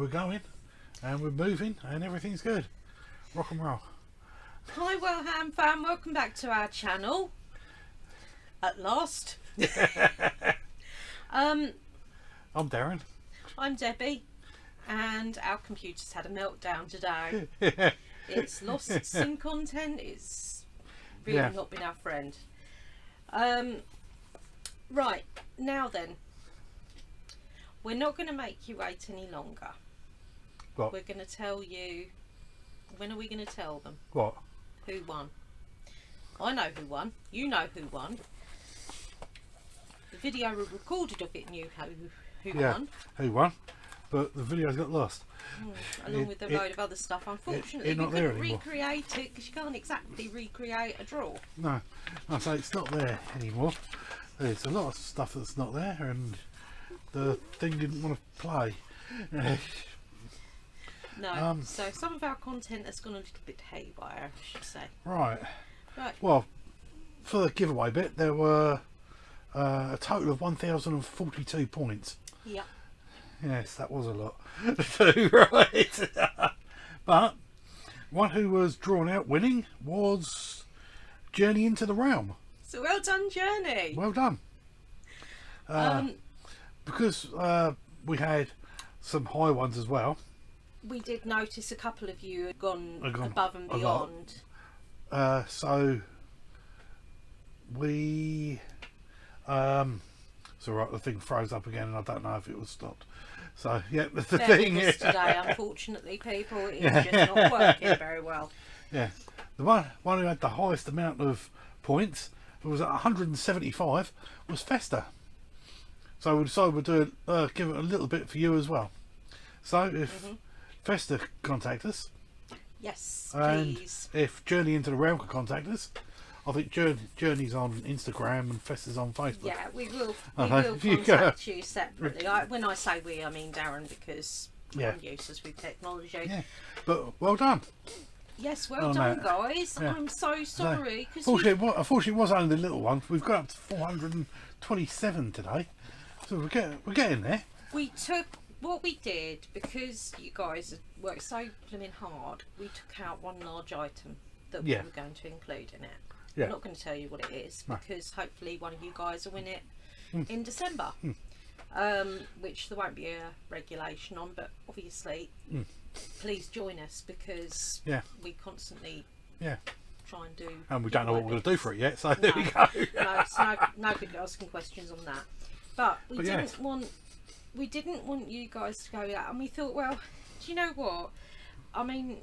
we're going and we're moving and everything's good. Rock and roll. Hi Wellham fam, welcome back to our channel. At last. I'm Darren. I'm Debbie, and our computer's had a meltdown today. It's lost some content, it's really not been our friend. Right, now then, we're not going to make you wait any longer. What? We're going to tell you, when are we going to tell them? What? Who won. I know who won, you know who won. The video we recorded of it knew who won. Who won, but the video's got lost. Along with a load of other stuff. Unfortunately, we couldn't recreate it because you can't exactly recreate a draw. No, so it's not there anymore. There's a lot of stuff that's not there, and the thing didn't want to play. No, so some of our content has gone a little bit haywire, I should say. Right. Well, for the giveaway bit, there were a total of 1,042 points. Yeah. Yes, that was a lot. Right. But one who was drawn out winning was Journey into the Realm. So well done, Journey. Well done. Because we had some high ones as well. We did notice a couple of you had gone above and beyond. So we so right, the thing froze up again and I don't know if it was stopped. So yeah, the thing is today, unfortunately, people, it's just not working very well. Yeah, the one who had the highest amount of points, who was at 175, was Fester. So we decided we'd do give it a little bit for you as well. So if Fester contact us, yes, and please. If Journey into the Realm can contact us, I think Journey's on Instagram and Fester's on Facebook. Yeah, we will contact you separately. When I say we, I mean Darren, because I'm useless with technology. Yeah, but well done. Yes, well done, guys. Yeah. I'm so sorry. Unfortunately, it was only the little one. We've got up to 427 today, so we're getting there. We took what we did because you guys worked so blooming hard. We took out one large item that we were going to include in it. Yeah. I'm not going to tell you what it is because hopefully one of you guys will win it in December, which there won't be a regulation on, but obviously please join us because we constantly try and do, and we don't know what we're going to do for it yet, so there we go. No, so nobody asking questions on that, but we didn't want you guys to go out, and we thought, well, do you know what, I mean,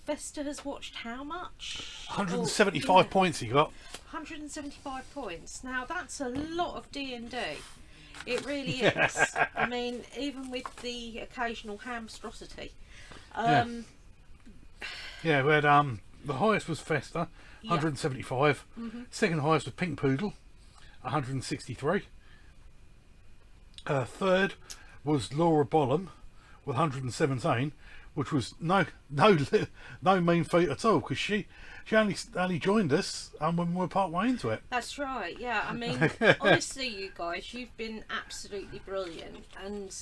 Fester has watched how much? 175 points he got. 175 points. Now that's a lot of D&D. It really is. I mean, even with the occasional hamstrosity. We had the highest was Fester, 175. Second highest was Pink Poodle, 163. Third was Laura Bollum with 117. Which was no mean feat at all, because she only joined us when we were part way into it. That's right. Yeah, I mean, honestly, you guys, you've been absolutely brilliant, and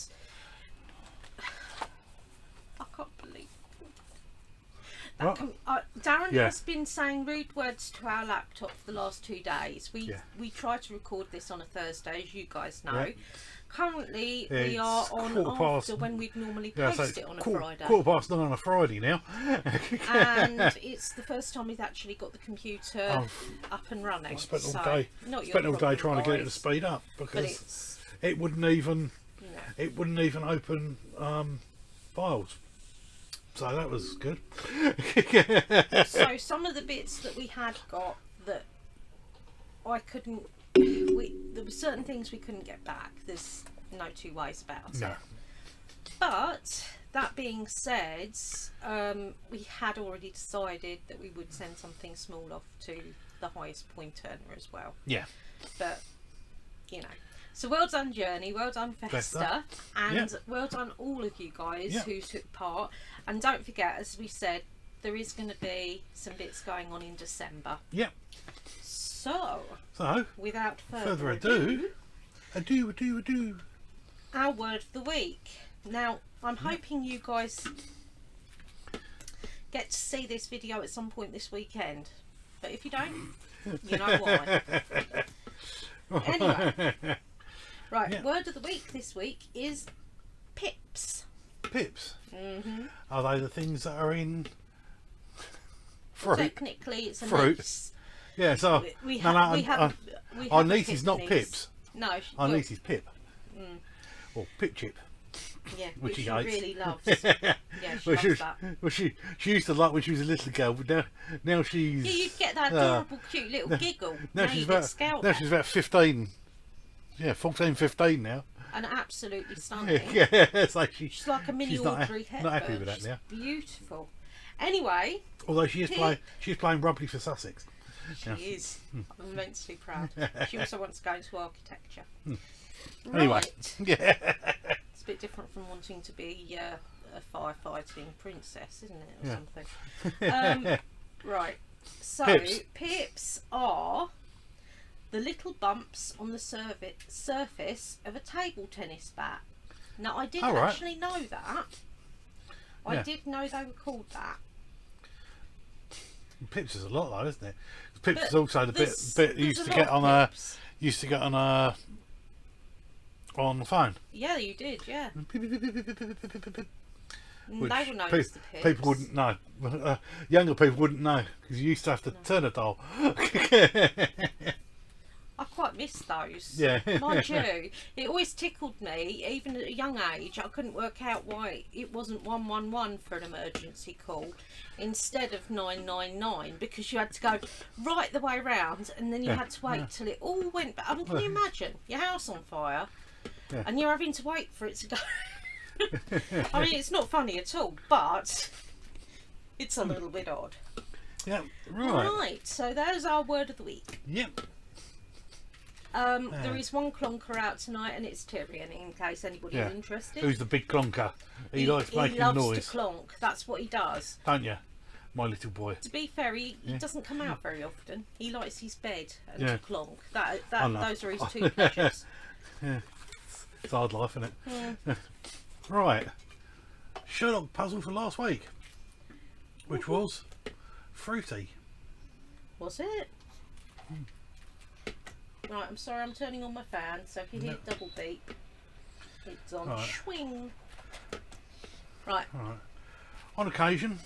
I can't believe that. Darren has been saying rude words to our laptop for the last 2 days. We try to record this on a Thursday, as you guys know. Yeah. Currently, we are on after when we'd normally post it on a Friday. 9:15 on a Friday now. And it's the first time we've actually got the computer up and running. I spent all day trying to get it to speed up because it wouldn't even open files. So that was good. So some of the bits that we had got that I couldn't. There were certain things we couldn't get back. There's no two ways about it. But that being said, we had already decided that we would send something small off to the highest point earner as well. Yeah. But you know, so well done, Journey. Well done, Fester, and well done all of you guys who took part. And don't forget, as we said, there is going to be some bits going on in December. Yep. So without further ado, our word of the week. Now, I'm hoping you guys get to see this video at some point this weekend. But if you don't, you know why. Anyway. Right, Yeah. word of the week this week is pips. Pips? Mm-hmm. Are they the things that are in fruit? Technically, it's a Fruit. niece. Yeah, so our niece is not Pips. No, Our niece is Pip. Mm. Or Pip Chip. Yeah, Which she she hates. really loves. Yeah, she loves that. Well, she used to like when she was a little girl, but now she's. Yeah, you'd get that adorable, cute little giggle. Now you she's get about scowled now at. she's about 15. Yeah, 14, 15 now. And absolutely stunning. Yeah, it's like She's like a mini she's not Audrey Hepburn. not happy with that She's now. beautiful. Anyway, Although she's playing rugby for Sussex. she is. I'm immensely proud. She also wants to go into architecture. Anyway, Right. yeah. It's a bit different from wanting to be a firefighting princess, isn't it, or something? Right. So pips are the little bumps on the surface of a table tennis bat. Now, I didn't actually know that. I did know they were called that. Pips is a lot though, isn't it? Pips But is also the bit you used to get on a on the phone. Yeah, you did. Yeah. Which They will know it's the pips. people wouldn't know. Younger people wouldn't know because you used to have to turn a dial. I quite miss those. Yeah. Mind you, it always tickled me, even at a young age. I couldn't work out why it wasn't 111 for an emergency call instead of 999, because you had to go right the way round and then you had to wait till it all went back. I mean, can you imagine your house on fire and you're having to wait for it to go? I mean, it's not funny at all, but it's a little bit odd. Yeah, right. Right, so there's our word of the week. Yep. There is one clonker out tonight, and it's Tyrion, in case anybody's interested. Who's the big clonker? He likes making He loves noise. to clonk. That's what he does. Don't you, my little boy? To be fair, he doesn't come out very often. He likes his bed and Yeah. to clonk. Those are his Oh. two pleasures. It's hard life, isn't it? Right. Sherlock puzzle for last week, which was fruity. Was it? Right, I'm sorry, I'm turning on my fan, so if you hear double beep, it's on swing. Right. On occasion,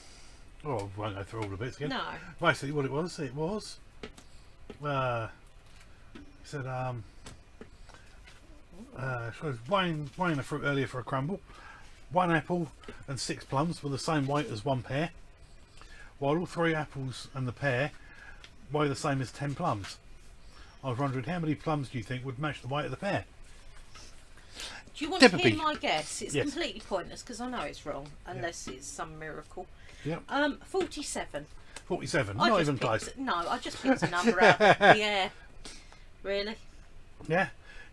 I won't go through all the bits again. No. Basically, what it was, it said, so weighing the fruit earlier for a crumble. 1 apple and 6 plums were the same weight as 1 pear, while all 3 apples and the pear weigh the same as 10 plums. I was wondering how many plums do you think would match the weight of the pear? Do you want to hear my guess? It's Yes. completely pointless because I know it's wrong, unless it's some miracle. Yep. 47. 47, I not just even close. picked- No, I just picked a number out of the air. Really? Yeah.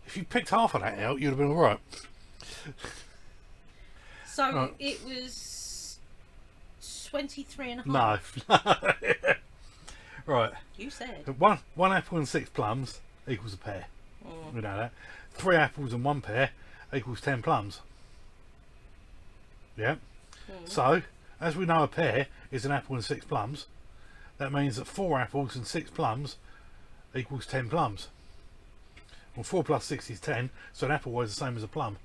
If you picked half of that out, you'd have been alright. So it was 23 and a half. No. Right. You said. One apple and 6 plums equals a pear. We know that. 3 apples and 1 pear equals 10 plums. Yeah. So, as we know, a pear is an apple and 6 plums. That means that 4 apples and 6 plums equals 10 plums. Well, 4 plus 6 is 10, so an apple weighs the same as a plum.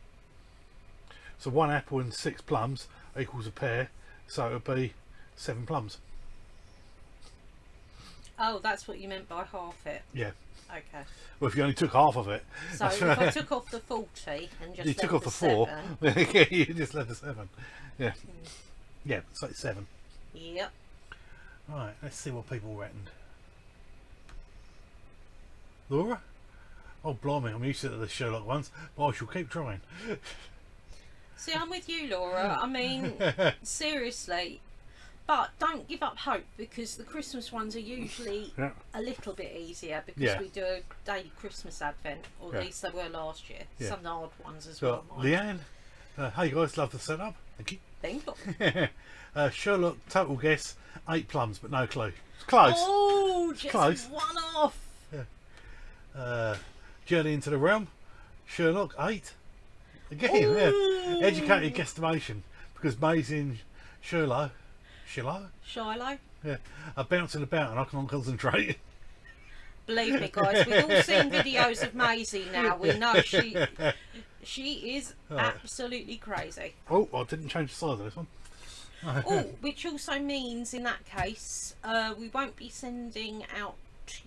So 1 apple and 6 plums equals a pear, so it would be 7 plums. Oh, that's what you meant by half it. Yeah. Okay. Well, if you only took half of it. So if I took off the 40 and just You left took off the 4. 7. Yeah, you just left the 7. Yeah. Yeah, so it's 7. Yep. Right, let's see what people reckoned. Laura? Oh, blimey, I'm used to the Sherlock ones, but I shall keep trying. See, I'm with you, Laura. I mean, seriously. But don't give up hope, because the Christmas ones are usually a little bit easier, because we do a daily Christmas advent, or at least they were last year. Some odd ones as well. Leanne, hey guys, love the setup. Thank you. Thank you. Sherlock, total guess, 8 plums, but no clue. It's close. Oh, just close. one off. Journey into the Realm, Sherlock, 8. Again, educated guesstimation, because Maisie and Shiloh, Shiloh. yeah, are bouncing about and I can't concentrate. Believe me, guys, we've all seen videos of Maisie now. We know she is absolutely crazy. Oh, I didn't change the size of this one. Oh, which also means in that case, we won't be sending out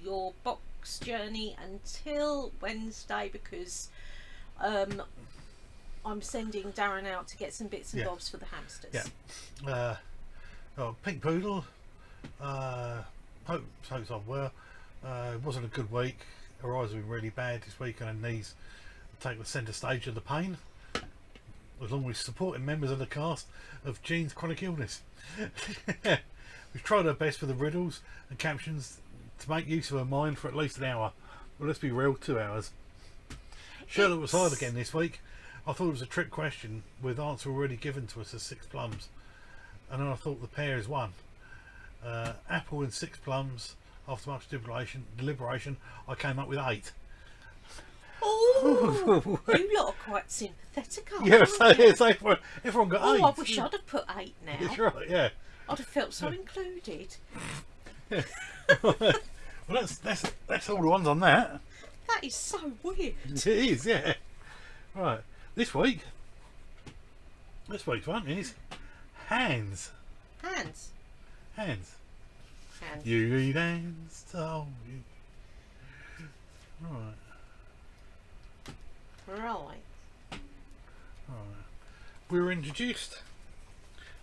your box journey until Wednesday, because I'm sending Darren out to get some bits and bobs for the hamsters. Yeah. Pink poodle. Hope's on well. It wasn't a good week. Her eyes have been really bad this week, and her knees take the centre stage of the pain, along with supporting members of the cast of Jean's chronic illness. We've tried our best with the riddles and captions to make use of her mind for at least an hour. Well, let's be real, 2 hours. Charlotte was hard again this week. I thought it was a trick question with answer already given to us as 6 plums, and then I thought the pair is 1. Apple and 6 plums. After much deliberation, I came up with 8. Oh, you lot are quite sympathetic, aren't Yeah, you? so everyone got 8. Oh, I wish I'd have put 8 now. That's right, yeah. I'd have felt so included. Yeah. Well, that's all the ones on that. That is so weird. It is, yeah. Right, this week's one is hands. Hands. Hands. Hands. You eat hands, oh you. Right. Right. We were introduced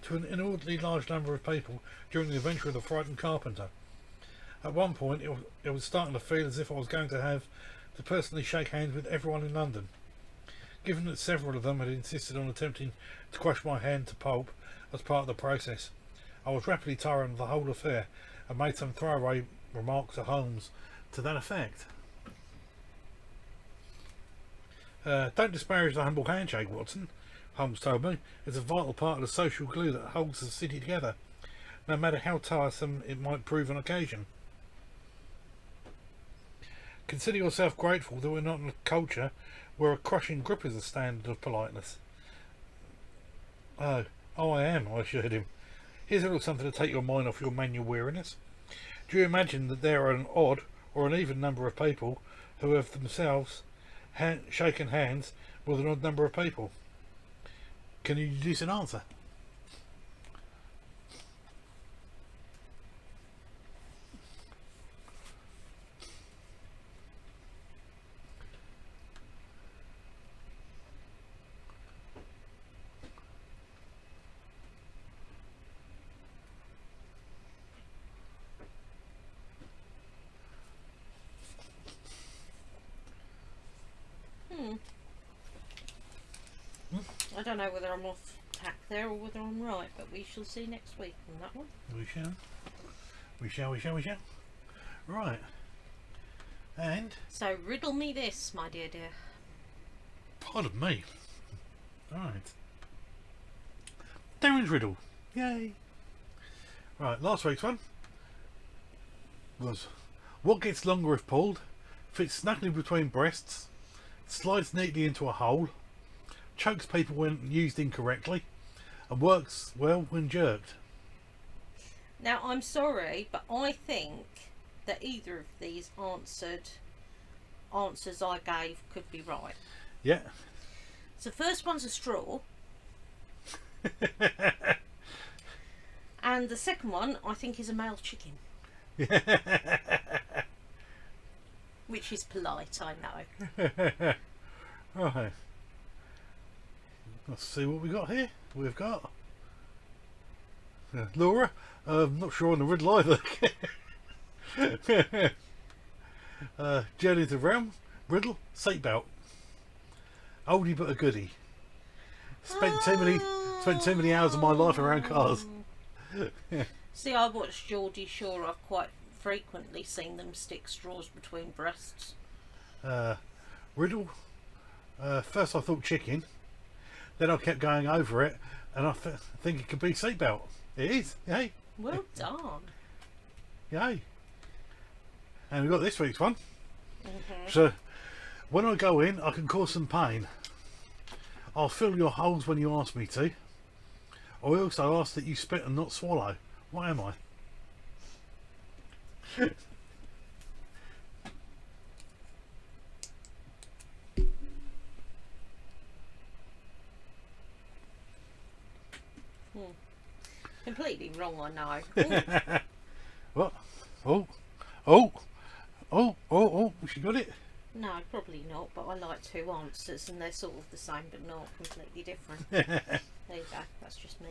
to an inordinately large number of people during the adventure of the frightened carpenter. At one point it was starting to feel as if I was going to have to personally shake hands with everyone in London. Given that several of them had insisted on attempting to crush my hand to pulp as part of the process, I was rapidly tiring of the whole affair and made some throwaway remarks to Holmes to that effect. Don't disparage the humble handshake, Watson, Holmes told me. It's a vital part of the social glue that holds the city together, no matter how tiresome it might prove on occasion. Consider yourself grateful that we're not in a culture where a crushing grip is a standard of politeness. Oh, I am, I assured him. Here's a little something to take your mind off your manual weariness. Do you imagine that there are an odd or an even number of people who have themselves shaken hands with an odd number of people? Can you deduce an answer? I don't know whether I'm off tack there or whether I'm right, but we shall see next week on that one. We shall. We shall. Right. And? So riddle me this, my dear. Pardon me. Right. Darren's riddle. Yay. Right, last week's one was: what gets longer if pulled, fits snugly between breasts, slides neatly into a hole, chokes people when used incorrectly, and works well when jerked? Now, I'm sorry, but I think that either of these answers I gave could be right. Yeah. So first one's a straw. And the second one, I think, is a male chicken. Which is polite, I know. Right. Let's see what we got here. We've got Laura. Not sure on the riddle either. Journey to the Realm. Riddle. Seatbelt. Oldie but a goodie. Spent too many hours of my life around cars. See, I watched Geordie Shore. I've quite frequently seen them stick straws between breasts. Riddle. First I thought chicken. Then I kept going over it, and I think it could be seatbelt. It is. Yay. Well done. Yay. And we've got this week's one. So, when I go in, I can cause some pain. I'll fill your holes when you ask me to. I also ask that you spit and not swallow. What am I? Completely wrong, I know. What? Oh, she got it. No, probably not, but I like two answers and they're sort of the same but not completely different. There you go, that's just me.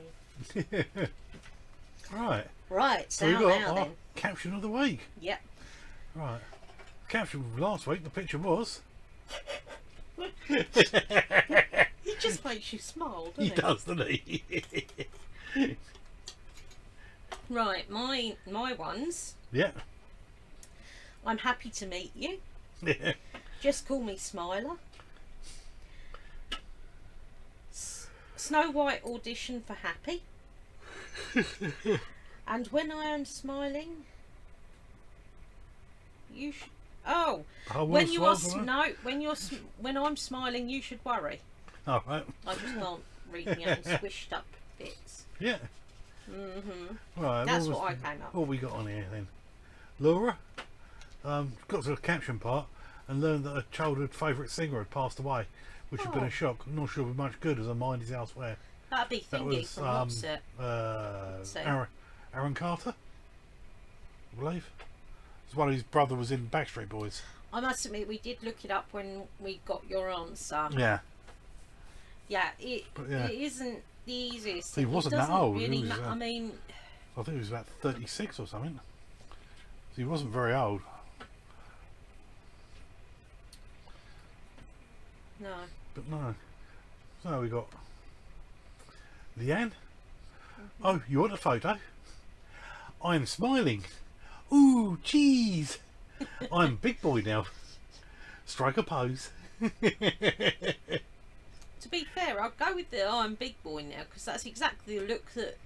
Right, So we got now our then. caption of the week. Yep. Right. Caption from last week, the picture was... He just makes you smile, doesn't he? He does, doesn't he? Right, my ones. Yeah. I'm happy to meet you. Yeah. Just call me Smiler. Snow White audition for Happy. And when I am smiling, you should. Oh, when you are no, when I'm smiling, you should worry. Oh, right. I just can't read my own squished up bits. Yeah. Right. That's what I came up. What we got on here then? Laura got to the caption part and learned that her childhood favourite singer had passed away, which had been a shock. I'm not sure it'll be much good as her mind is elsewhere. That'd be Thingy from HAMster. Aaron Carter, I believe. It's one of his brother was in Backstreet Boys. I must admit, we did look it up when we got your answer. Yeah. Yeah, it isn't the easiest. He wasn't that old. Really I mean, I think he was about 36 or something. So he wasn't very old. No. But no. So we got Leanne. Oh, you want a photo? I'm smiling. Ooh, cheese. I'm big boy now. Strike a pose. To be fair, I'll go with the I'm big boy now because that's exactly the look that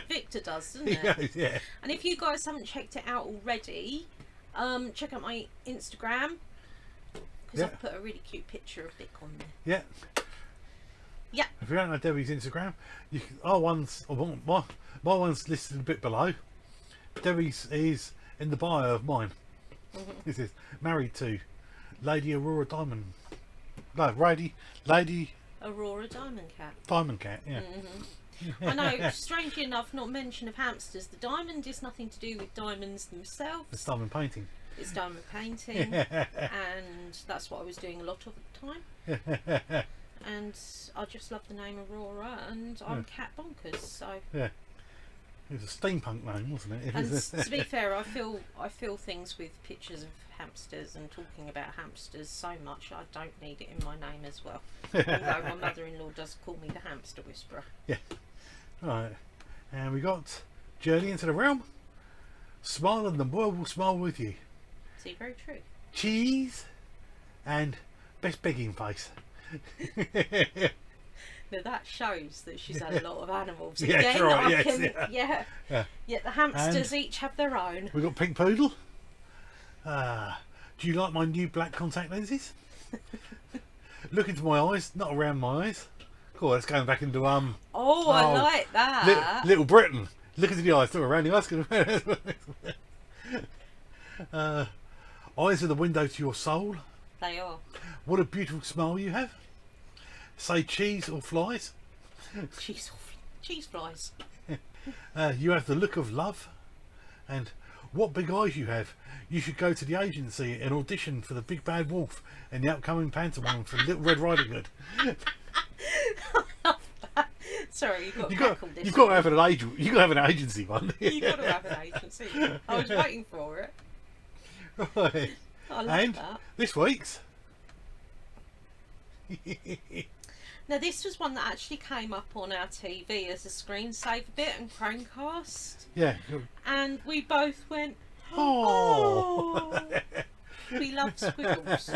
Victor does, doesn't it? Yeah. And if you guys haven't checked it out already, check out my Instagram because I've put a really cute picture of Vic on there. Yeah. Yeah. If you don't know Debbie's Instagram, you can, my one's listed a bit below. Debbie's is in the bio of mine. This is married to Lady Aurora Diamond. No, Lady Aurora Diamond Cat. Diamond Cat, yeah. I know, strangely enough, not mention of hamsters. The diamond is nothing to do with diamonds themselves. It's diamond painting. It's diamond painting, and that's what I was doing a lot of at the time. And I just love the name Aurora, and I'm cat bonkers. So yeah, it was a steampunk name, wasn't it? And to be fair, I feel things with pictures of hamsters and talking about hamsters so much. I don't need it in my name as well. Although my mother-in-law does call me the hamster whisperer. Yeah. Right, and we got Journey into the Realm. Smile and the world will smile with you. See, very true. Cheese and best begging face. Now that shows that she's had a lot of animals. Yeah, Again, right, yeah. The hamsters each have their own. We got Pink Poodle. Do you like my new black contact lenses? Look into my eyes, not around my eyes. Cool, that's going back into Oh, I like that. Little Britain. Look into the eyes, not around the eyes. Eyes are the window to your soul. They are. What a beautiful smile you have. Say cheese or flies. Cheese flies. You have the look of love. And what big eyes you have. You should go to the agency and audition for the Big Bad Wolf in the upcoming pantomime for Little Red Riding Hood. Sorry, you've got to have an agent. You got to have an agency one. You got to have an agency. I was waiting for it. Right. I love that. This week's. Now this was one that actually came up on our TV as a screensaver bit and Chromecast. Yeah. And we both went, oh. We love squiggles.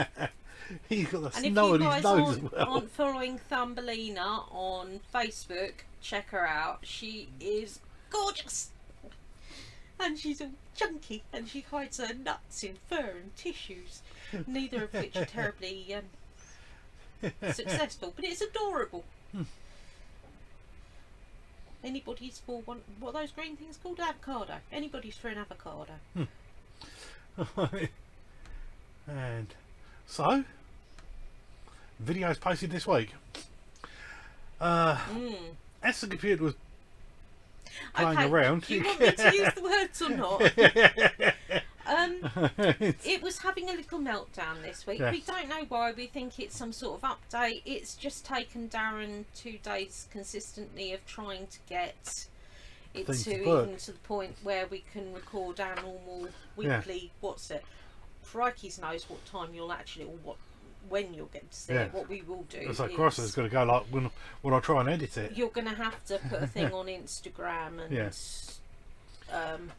He's got the and if snow you on his guys nose as well. aren't following Thumbelina on Facebook, check her out. She is gorgeous. And she's all chunky and she hides her nuts in fur and tissues. Neither of which are terribly successful, but it's adorable. Anybody's for one. What are those green things called? Avocado. Anybody's for an avocado. And so, videos posted this week. As the computer was playing around, do you want me to use the words or not? It was having a little meltdown this week. Yeah. We don't know why. We think it's some sort of update. It's just taken Darren 2 days consistently of trying to get it Things to to work. even to the point where we can record our normal weekly. What's it? Crikey's knows what time you'll actually, or when you'll get to see it. What we will do. It's like Crosser's going to go like when I try and edit it. You're going to have to put a thing on Instagram and.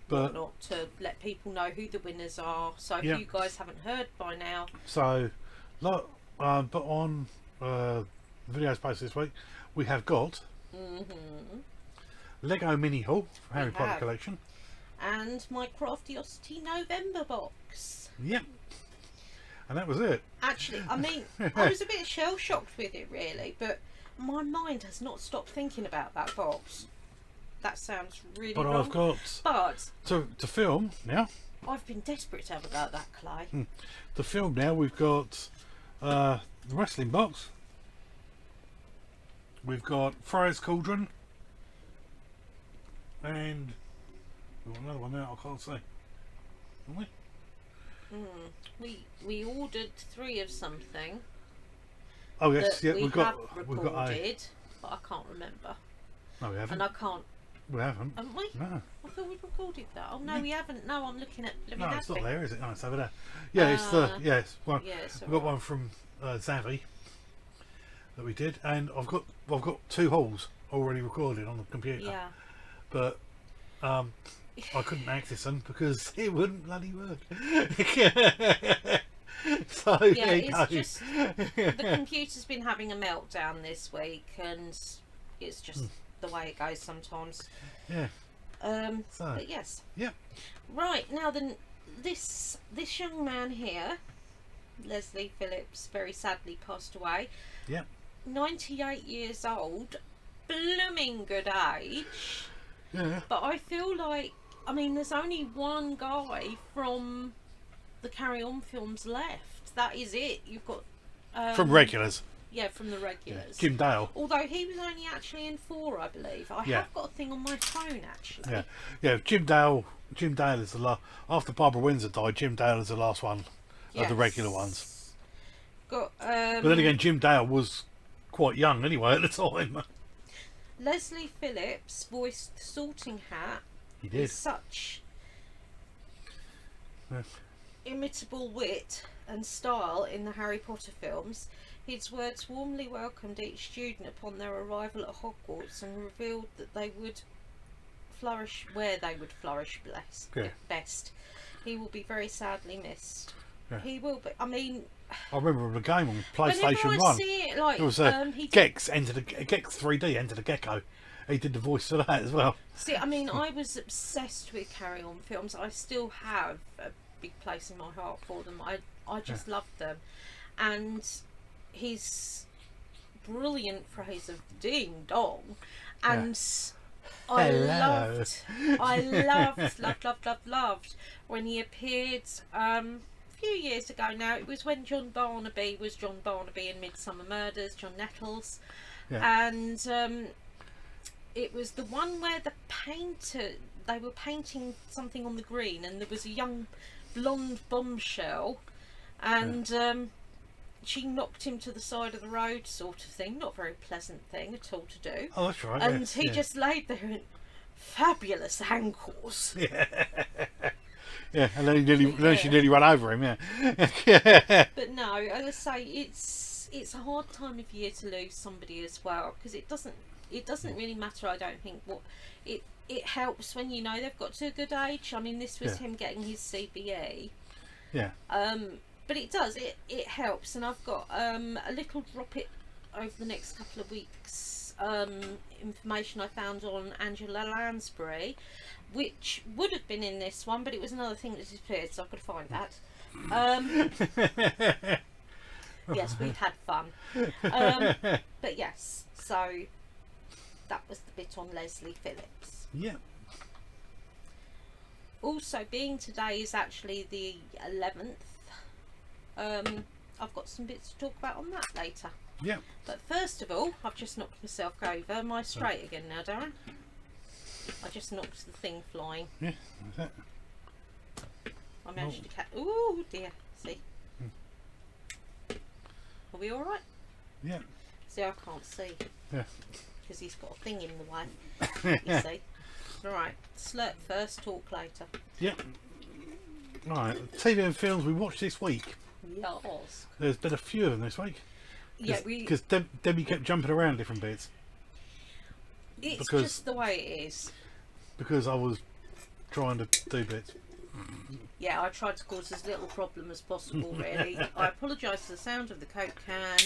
Whatnot to let people know who the winners are. So if you guys haven't heard by now, so look, but on the videos posted this week, we have got Lego Mini Haul for Harry Potter collection, and my Craftiosity November box. Yep, and that was it. Actually, I mean, I was a bit shell shocked with it really, but my mind has not stopped thinking about that box. That sounds really wrong. I've got to film now. I've been desperate to have about that clay. To film now, we've got the wrestling box. We've got Freya's Cauldron, and we've got another one there I can't see. Haven't we? We ordered 3 of something. Oh yes, that we've got recorded, but I can't remember. No, we haven't. And I can't. We haven't. Haven't we? No. I thought we'd recorded that. Oh no, we haven't. No, I'm looking at. No, it's not there, is it? No, it's over there. Yeah, it's the it's one. Yeah, it's we've got one from Zavi that we did, and I've got 2 hauls already recorded on the computer. Yeah. But I couldn't access them because it wouldn't bloody work. So yeah, it's goes. just the computer's been having a meltdown this week, and it's just the way it goes sometimes. Yeah. But yes. Yeah. Right now, then this young man here, Leslie Phillips, very sadly passed away. Yeah. 98 years old, blooming good age. Yeah. But I feel like, I mean, there's only one guy from the Carry On films left. That is it. You've got from regulars. Yeah, from the regulars. Jim Dale. Although he was only actually in 4, I believe. I have got a thing on my phone actually. Yeah, yeah. Jim Dale is the last. After Barbara Windsor died, Jim Dale is the last one of the regular ones. Got. But then again, Jim Dale was quite young anyway at the time. Leslie Phillips voiced the Sorting Hat. He did. With such imitable wit and style in the Harry Potter films. His words warmly welcomed each student upon their arrival at Hogwarts and revealed that they would flourish where they would flourish best. He will be very sadly missed. Yeah. He will be. I mean, I remember the game on PlayStation 1. See it, like, it was Gex 3D Enter the Gecko. He did the voice for that as well. See, I mean, I was obsessed with Carry On films. I still have a big place in my heart for them. I just loved them, and his brilliant phrase of "ding dong," and I loved when he appeared a few years ago now. It was when John Barnaby was John Barnaby in Midsummer Murders, John Nettles, and it was the one where they were painting something on the green, and there was a young blonde bombshell, and she knocked him to the side of the road, sort of thing. Not a very pleasant thing at all to do. Oh, that's right. And he just laid there in fabulous ankles. Yeah. Yeah, and then she nearly ran over him. Yeah. But no, as I say, it's a hard time of year to lose somebody as well, because it doesn't really matter. I don't think what it helps when you know they've got to a good age. I mean, this was him getting his CBE. Yeah. But it does. It helps, and I've got a little drop it over the next couple of weeks. Information I found on Angela Lansbury, which would have been in this one, but it was another thing that disappeared, so I've got to find that. Yes, we'd had fun. But yes, so that was the bit on Leslie Phillips. Yeah. Also, being today is actually the 11th, I've got some bits to talk about on that later. Yeah. But first of all, I've just knocked myself over. Am I straight again now, Darren? I just knocked the thing flying. Yeah, that's it. I managed to catch. Ooh dear. See? Are we all right? Yeah. See, I can't see. Yeah. Because he's got a thing in the way. You see? Right. Slurp first, talk later. Yeah. Right. TV and films we watched this week. Yes. There's been a few of them this week. Yeah, because Debbie kept jumping around different bits. It's just the way it is. Because I was trying to do bits. Yeah, I tried to cause as little problem as possible, really. I apologise for the sound of the Coke can.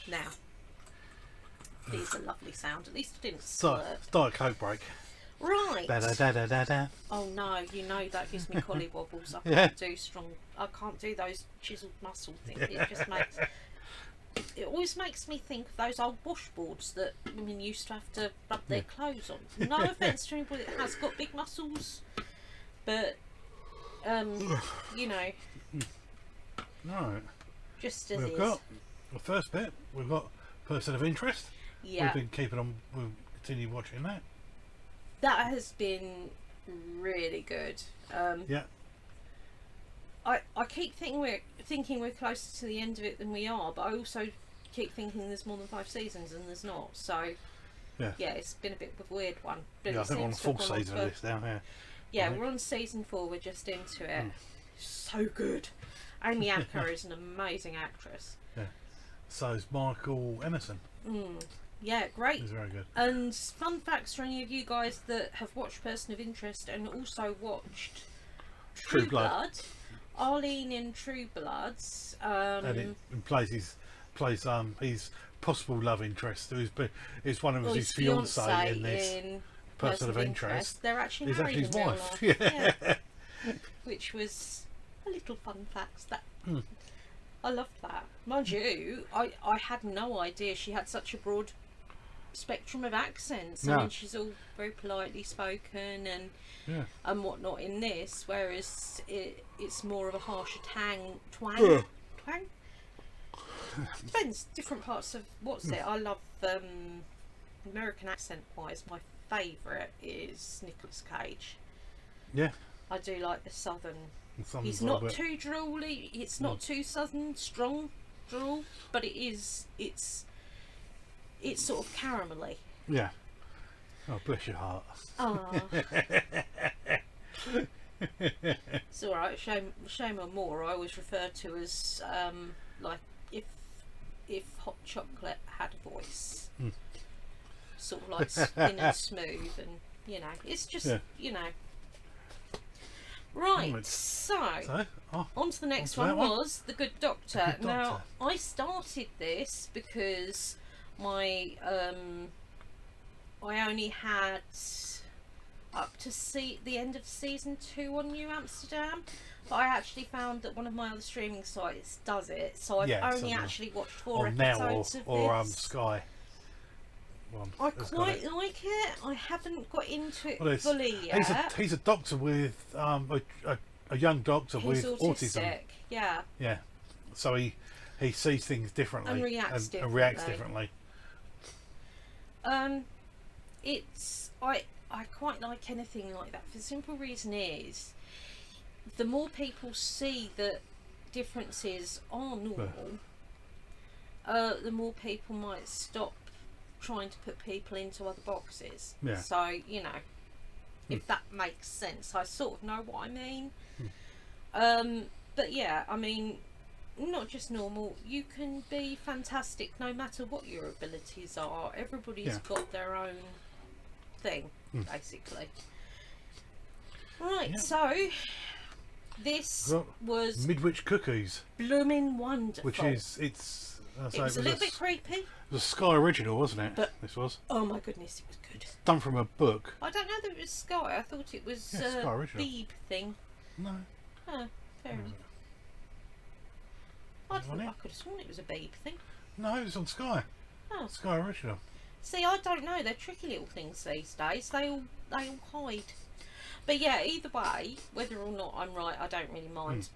Now, it is a lovely sound. At least it didn't slurp. Diet Coke break. Right. Da, da, da, da, da, da. Oh no, you know that gives me collie wobbles. I can't do those chiseled muscle things. It just makes. It always makes me think of those old washboards that women used to have to rub their clothes on. No offence to anybody that has got big muscles, but you know, Right. just as We've is. got the first bit. We've got Person of Interest. Yeah, We've been keeping on. We'll continue watching that. that has been really good. Yeah. I keep thinking we're closer to the end of it than we are, but I also keep thinking there's more than 5 seasons and there's not. So yeah, it's been a bit of a weird one. But Yeah, I think we're on the full season of this now. Yeah. Yeah, we're on season 4. We're just into it. So good. Amy Acker is an amazing actress. Yeah. So is Michael Emerson. Yeah, great. He's very good. And fun facts for any of you guys that have watched Person of Interest and also watched True Blood. Arlene in True Bloods. And it plays his possible love interest, who's one of his fiancée in this Person of Interest. They're actually He's married actually in his real wife. life. Yeah. Which was a little fun fact. That I loved that. Mind you, I had no idea she had such a broad spectrum of accents. I mean, she's all very politely spoken and whatnot in this, whereas it's more of a harsher twang. Depends, different parts of what's it. I love American accent wise. My favourite is Nicolas Cage. Yeah. I do like the southern. He's a not bit too drawly. It's not too southern strong drawl, but it's sort of caramelly. Yeah. Oh, bless your heart. Ah. It's all right. Shame on more. I always refer to as like if hot chocolate had a voice, sort of like thin and smooth, and it's just Right, so on to the next one was The Good Doctor. Now, I started this because I only had up to the end of season 2 on New Amsterdam, but I actually found that one of my other streaming sites does it, so I've only actually watched 4 episodes of this. Sky. I quite like it. I haven't got into it fully yet. He's a doctor with a young doctor with autism. Yeah. Yeah. So he sees things differently and reacts differently. It's I quite like anything like that. For the simple reason is, the more people see that differences are normal, the more people might stop trying to put people into other boxes. So if that makes sense, I sort of know what I mean. But yeah, I mean, not just normal, you can be fantastic no matter what your abilities are. Everybody's got their own thing, basically. Right, so this was Midwich Cookies, blooming wonderful. which is it was a little bit creepy. It was a Sky original, wasn't it? But this was. Oh my goodness, it was good. Done from a book. I don't know that it was Sky. I thought it was Sky original. Beeb thing. No. Oh, fair enough. I could have sworn it was a Beeb thing. No, it was on Sky. Oh. Sky Original. See, I don't know. They're tricky little things these days. They all hide. But yeah, either way, whether or not I'm right, I don't really mind.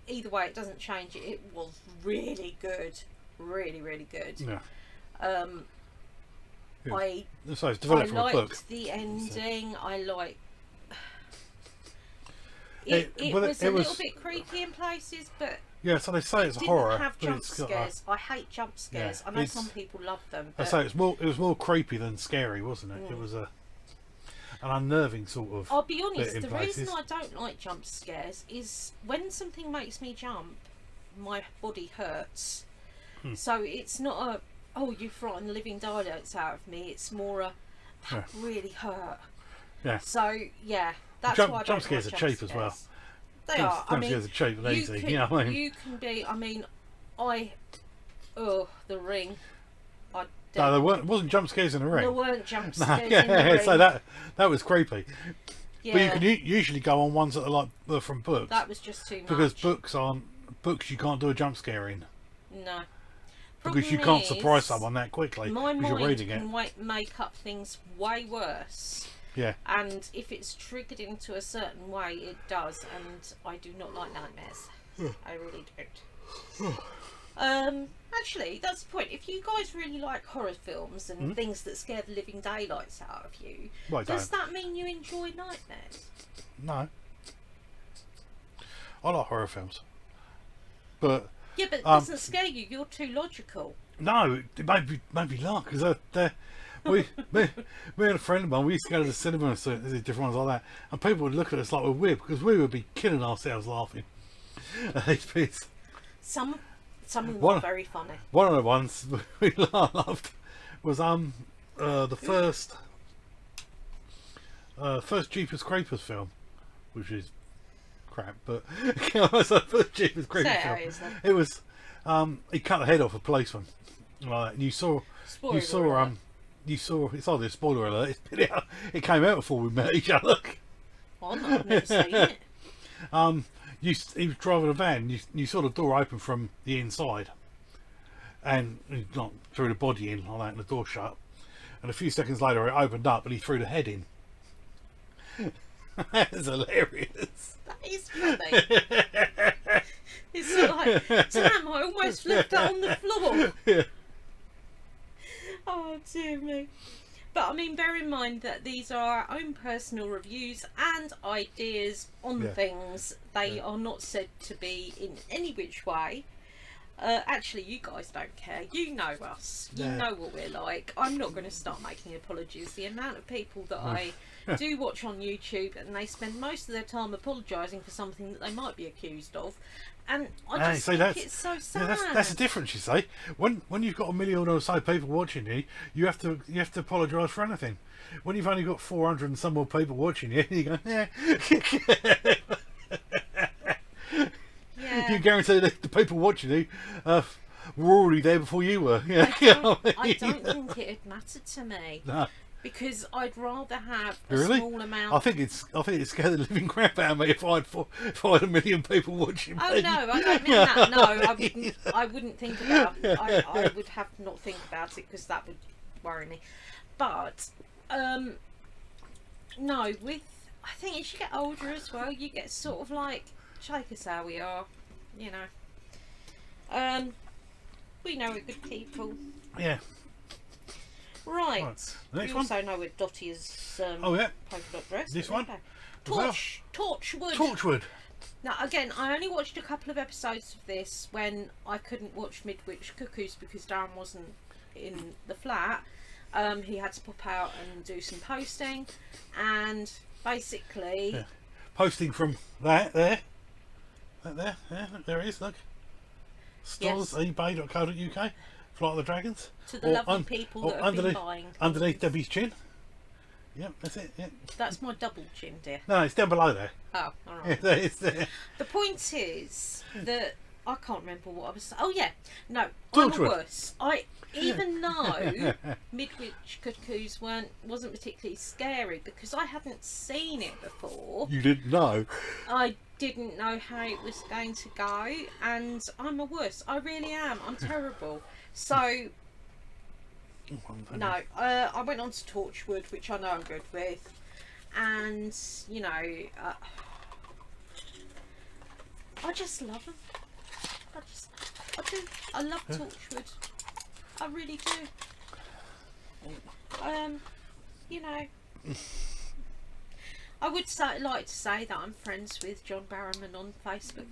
Either way, it doesn't change it. It was really good, really, really good. Yeah. So it's I developed from a book. liked the ending. I like. It was a little bit creepy in places, but yeah. So they say it's a didn't horror. have but jump it's got, scares. I hate jump scares. yeah, I know some people love them. I But say it was more creepy than scary, wasn't it? It was an unnerving sort of. I'll be honest. bit in The places. reason I don't like jump scares is when something makes me jump, my body hurts. So it's not you frightened the living daylights out of me. It's more that really hurt. Yeah. So yeah, that's Jump- why I don't jump scares like are jump cheap as well. scares. They are. I Jump mean, scares are cheap and easy. can, You know what I mean? you can be. I mean, The Ring. No, there weren't. Wasn't jump scares in the ring. There weren't jump No, scares in the yeah, Ring. so that was creepy. Yeah, But you can usually go on ones that are like from books. that was just too much. Because books you can't do a jump scare in. No. Because you Problem can't surprise is, someone that quickly My because you're mind reading it. can make up things way worse. Yeah. And if it's triggered into a certain way, it does. And I do not like nightmares. I really don't. Actually, that's the point. If you guys really like horror films and things that scare the living daylights out of you, Well, I does don't. that mean you enjoy nightmares? No. I like horror films. But Yeah, but it doesn't scare you. You're too logical. no, it made me laugh because me and a friend of mine, we used to go to the cinema and see different ones like that, and people would look at us like we're weird because we would be killing ourselves laughing at these bits. Some of them One- are very funny. One of the ones we laughed was the first Jeepers Creepers film, which is crap, but it was the first Jeepers Creepers Say how film. it is then. It was he cut the head off a policeman, like that, and you saw it's either a spoiler alert. It came out before we met each other. Oh, no, I've never seen it. He was driving a van. You saw the door open from the inside, and he not threw the body in like that, and the door shut. And a few seconds later, it opened up, and he threw the head in. That is hilarious. That is funny. It's like, damn, I almost flipped that on the floor. Yeah. Oh, dear me. But I mean, bear in mind that these are our own personal reviews and ideas on Yeah. things. They are not said to be in any which way. Actually, you guys don't care. You know us. You Yeah. know what we're like. I'm not going to start making apologies. The amount of people that I do watch on YouTube and they spend most of their time apologising for something that they might be accused of. And I just think it's so sad. Yeah, that's the difference, you see. When you've got 1 million or so people watching you, you have to apologise for anything. When you've only got 400 and some more people watching you, you go, yeah. Yeah. You guarantee that the people watching you were already there before you were. Yeah. I don't think it'd matter to me. No. Because I'd rather have a Really? small amount. I think it scared the living crap out of me if I had 1 million people watching me. Oh no, I don't mean that. No, I wouldn't think about. I would have to not think about it because that would worry me. But no, I think as you get older as well, you get sort of like, shake us how we are, you know. We know we're good people. Yeah. Right. The next We also know we're Dottie's Oh yeah. polka dot dress. This There we one? go. Well. Torchwood. Torchwood. Now again, I only watched a couple of episodes of this when I couldn't watch Midwich Cuckoos because Darren wasn't in the flat. He had to pop out and do some posting, and basically, Yeah. Posting from that there. Yeah, look, there it is, look. Stores, Yes. ebay.co.uk, Flight of the Dragons. to the lovely people that have been buying. Underneath Debbie's chin. Yep, that's it. Yeah. That's my double chin, dear. No, it's down below there. Oh, all Yeah, right. there, it's there. The point is that I can't remember what I was. Oh yeah, no, I'm Torchwood. worse. Even though Midwich Cuckoos wasn't particularly scary because I hadn't seen it before. You didn't know. I didn't know how it was going to go, and I'm a wuss. I really am. I'm terrible. So no, I went on to Torchwood, which I know I'm good with, and you know, I just love them. I do. I love Torchwood. I really do. You know, I would like to say that I'm friends with John Barrowman on Facebook.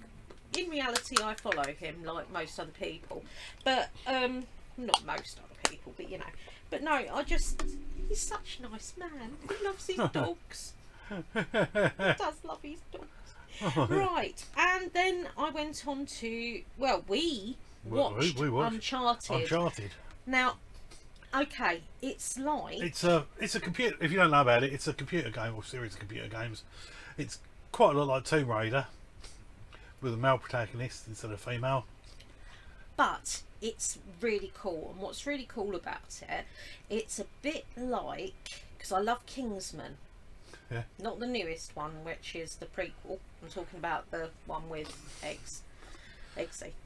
In reality, I follow him like most other people, but not most other people, but you know. But no, he's such a nice man. He loves his dogs. He does love his dogs. Right, and then I went on to, well, we watched Uncharted. Now, okay, it's like... It's a computer, if you don't know about it, it's a computer game, or series of computer games. It's quite a lot like Tomb Raider, with a male protagonist instead of female. But it's really cool, and what's really cool about it, it's a bit like, because I love Kingsman. Yeah. Not the newest one, which is the prequel. I'm talking about the one with Eggsy.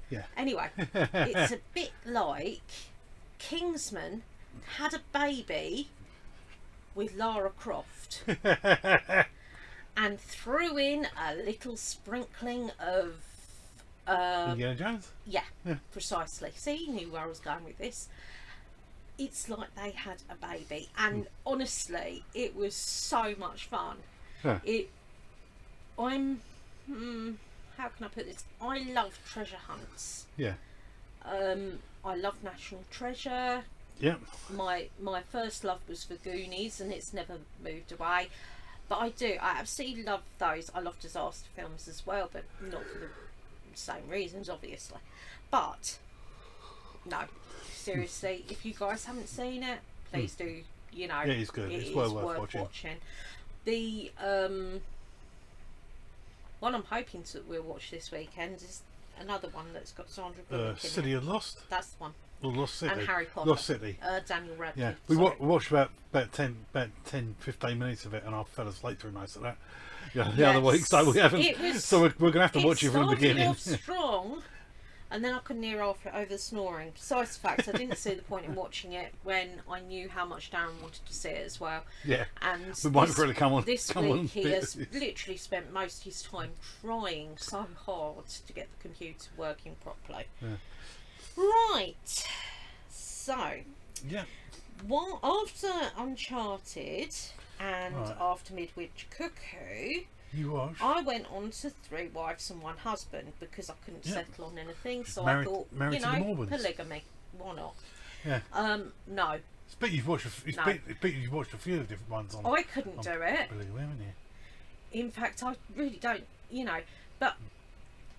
Yeah. Anyway, it's a bit like Kingsman had a baby with Lara Croft and threw in a little sprinkling of Indiana Jones? Yeah, precisely. See, you knew where I was going with this. It's like they had a baby, and honestly, it was so much fun. Huh. How can I put this? I love treasure hunts. Yeah. I love National Treasure. Yeah. My first love was for Goonies, and it's never moved away. But I absolutely love those. I love disaster films as well, but not for the same reasons, obviously. But no, seriously, if you guys haven't seen it, please do. You know, yeah, it's good. It's well worth watching. The one I'm hoping that we'll watch this weekend is another one that's got Sandra Bullock in City it. of Lost. That's the one. Or Lost City. And Harry Potter. Lost City. Daniel Radcliffe. Yeah, we watched about 10, 15 minutes of it, and I fell asleep through most of that. Yeah, the other week, so we haven't. So we're going to have to watch it from the beginning. It started off strong, and then I couldn't hear after over the snoring. Besides the fact I didn't see the point in watching it when I knew how much Darren wanted to see it as well. Yeah, and we won't really come on. This week he has literally spent most of his time trying so hard to get the computer working properly. Yeah. Right. So, yeah. After Uncharted and after Midwich Cuckoo, I went on to Three Wives and One Husband because I couldn't settle on anything. So I thought, you know, polygamy. Why not? Yeah. No. But you've watched you've watched a few different ones on. I couldn't do it. Polygamy, haven't you? In fact, I really don't. You know, but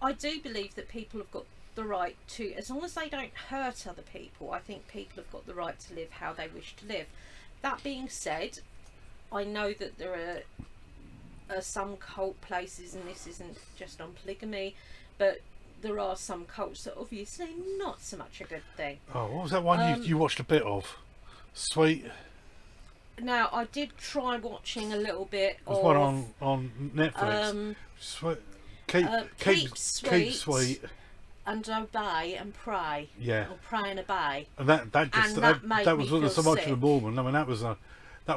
I do believe that people have got the right to, as long as they don't hurt other people, I think people have got the right to live how they wish to live. That being said, I know that there are some cult places, and this isn't just on polygamy, but there are some cults that obviously not so much a good thing. Oh, what was that one you watched a bit of? Sweet. Now, I did try watching a little bit of... There's one on Netflix. Keep sweet. And obey and pray. Yeah. Or pray and obey. And that wasn't so much of a Mormon. I mean, that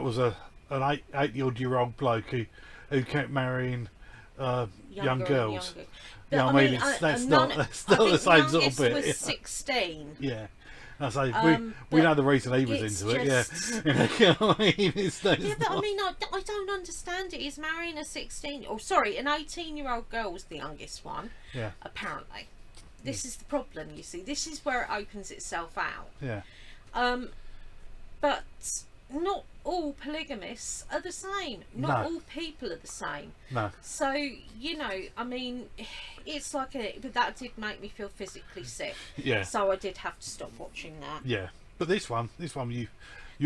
was an 80-odd-year-old bloke who kept marrying young girls. But, yeah, I mean, that's not the same sort of bit. Was 16. Yeah. I say we know the reason he was into it. Yeah. I mean, but I mean, I don't understand it. He's marrying a 18-year-old girl was the youngest one. Yeah. Apparently. This is the problem, you see. This is where it opens itself out. Yeah. But not all polygamists are the same. Not all people are the same. No. So, you know, I mean, it's like but that did make me feel physically sick. Yeah. So I did have to stop watching that. Yeah. But this one, you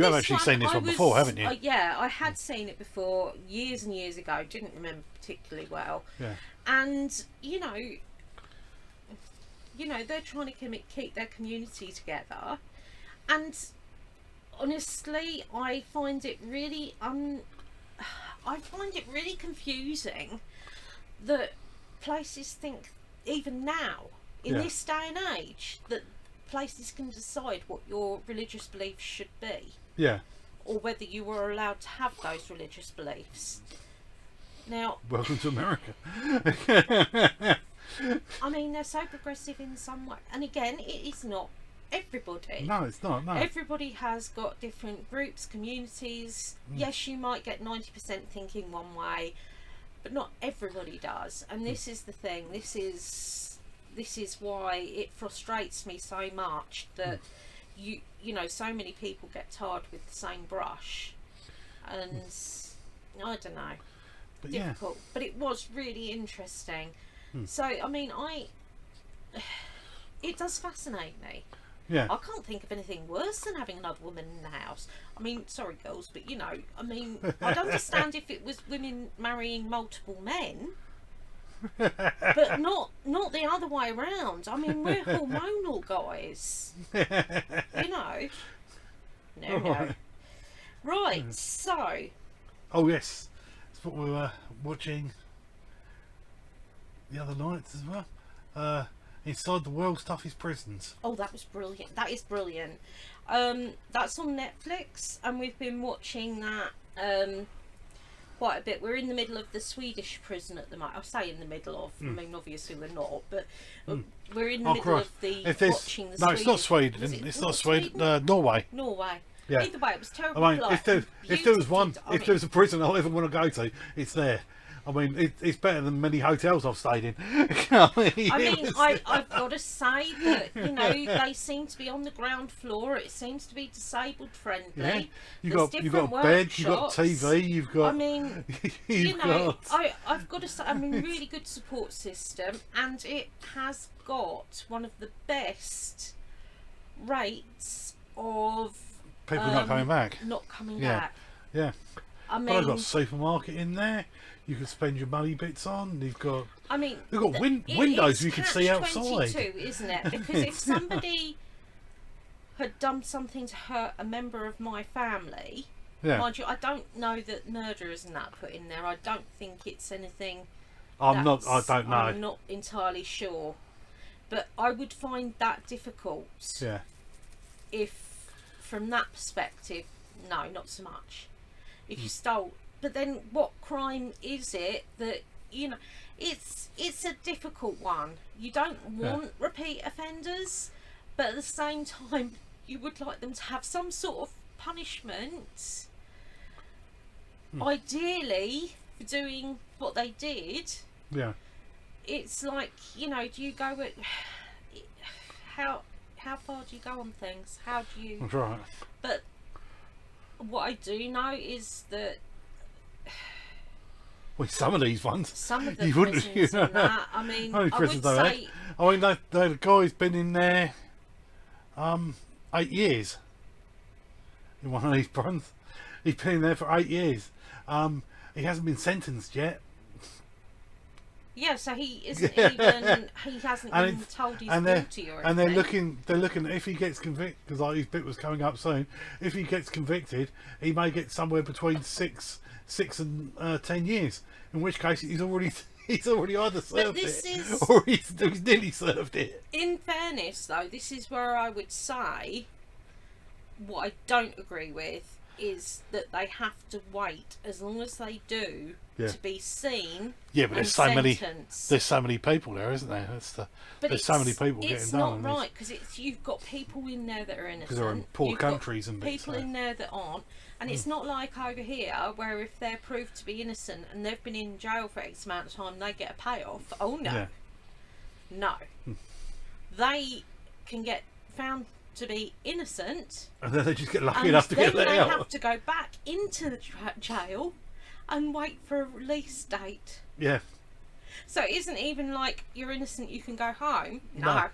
have actually seen this one before, haven't you? Yeah, I had seen it before years and years ago. Didn't remember particularly well. Yeah. And, you know, they're trying to keep their community together, and honestly, I find it really confusing that places think, even now, in this day and age, that places can decide what your religious beliefs should be. Yeah. Or whether you were allowed to have those religious beliefs. Now, Welcome to America. I mean, they're so progressive in some way. And again, it is not everybody. No, it's not. No. Everybody has got different groups, communities. Yes, you might get 90% thinking one way, but not everybody does. And this is the thing. This is why it frustrates me so much that you know, so many people get tarred with the same brush, and I don't know, But difficult. Yeah. But it was really interesting. So I mean, it does fascinate me. Yeah. I can't think of anything worse than having another woman in the house. I mean, sorry girls, but you know, I mean, I'd understand if it was women marrying multiple men, but not the other way around. I mean, we're hormonal guys, you know. No. Right, so. Oh yes, that's what we were watching the other night as well. Inside the world's toughest prisons. Oh, that was brilliant. That is brilliant. That's on Netflix, and we've been watching that quite a bit. We're in the middle of the Swedish prison at the moment. I'll say in the middle of. I mean, obviously we're not, but we're in the middle of the watching the. No, Swedish, it's not Sweden. It's not Sweden. Norway. Norway. Yeah. Either way, it was terrible. I mean, if there was one, if there was a prison I'll ever want to go to, it's there. I mean, it's better than many hotels I've stayed in. I've got to say that, you know, they seem to be on the ground floor. It seems to be disabled friendly. Yeah, you've got a bed, you've got TV, you've got. I mean, you know, I've got to say, I mean, really good support system, and it has got one of the best rates of people not coming back. Not coming back. Yeah. I mean, but I've got a supermarket in there. You can spend your money bits on. You've got. I mean, you've got windows you can see outside. It's catch-22, isn't it? Because if somebody had done something to hurt a member of my family, mind you, I don't know that murder isn't that put in there. I don't think it's anything. I don't know. I'm not entirely sure, but I would find that difficult. Yeah. If, from that perspective, no, not so much. If you stole. But then what crime is it that, you know, it's a difficult one. You don't want repeat offenders, but at the same time you would like them to have some sort of punishment, ideally for doing what they did. Yeah. It's like, you know, do you go at how far do you go on things? How do you? That's right. But what I do know is that. Well, some of these ones. Some of the prisons and that. I mean, I would say. I mean, the guy's been in there 8 years. In one of these prisons, he's been in there for 8 years. He hasn't been sentenced yet. Yeah, so he isn't even. He hasn't been told he's guilty or anything. And they're looking if he gets convicted, because like his bit was coming up soon. If he gets convicted, he may get somewhere between 6 and 10 years. In which case, he's already either served it or he's nearly served it. In fairness, though, this is where I would say what I don't agree with is that they have to wait as long as they do to be seen. Yeah, but there's so many people there, isn't there? There's so many people getting done. It's not right, because you've got people in there that are innocent. Because they're in poor countries and bits. People in there that aren't, and it's not like over here where if they're proved to be innocent and they've been in jail for X amount of time, they get a payoff. Oh no, no, they can get found to be innocent, and then they just get lucky enough to get let out. Then they have to go back into the jail and wait for a release date. Yeah. So it isn't even like you're innocent, you can go home. No.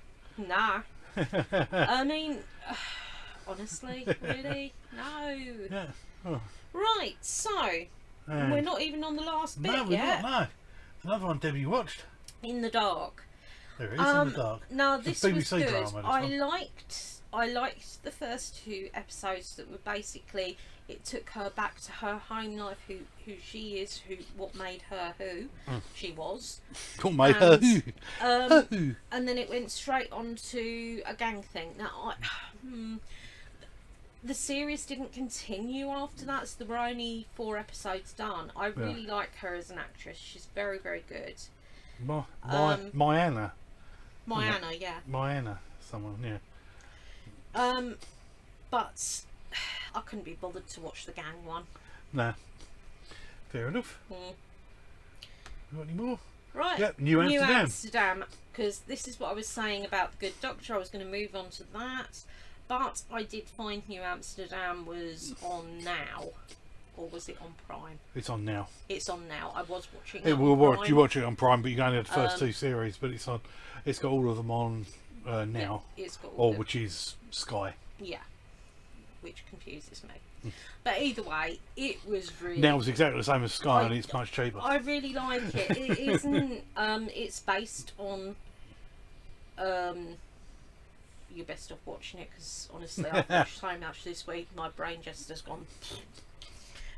I mean, honestly, really, no. Yeah. Oh. Right. So we're not even on the last bit yet. Not. No. Another one Debbie watched. In the Dark. There it is, In the Dark. Now this was BBC good. drama, I liked I liked the first 2 episodes that were basically, it took her back to her home life, who she is, what made her who she was. What made her who? And then it went straight on to a gang thing. Now, the series didn't continue after that, so there were only 4 episodes done. I really like her as an actress. She's very, very good. Myanna, yeah. Myanna, someone, yeah. But I couldn't be bothered to watch the gang one. Nah. Fair enough. Got any more? Right. Yep, New Amsterdam. Because this is what I was saying about The Good Doctor. I was going to move on to that. But I did find New Amsterdam was on now. Or was it on Prime? It's on now. It's on now. I was watching it. You watch it on Prime, but you only had the first 2 series. But it's on. It's got all of them on now. Yeah, it's got all which is Sky. Yeah, which confuses me. But either way, it was really. Now it's exactly the same as Sky, and it's much cheaper. I really like it. It isn't. It's based on. You're best off watching it, because honestly, I've watched so much this week, my brain just has gone.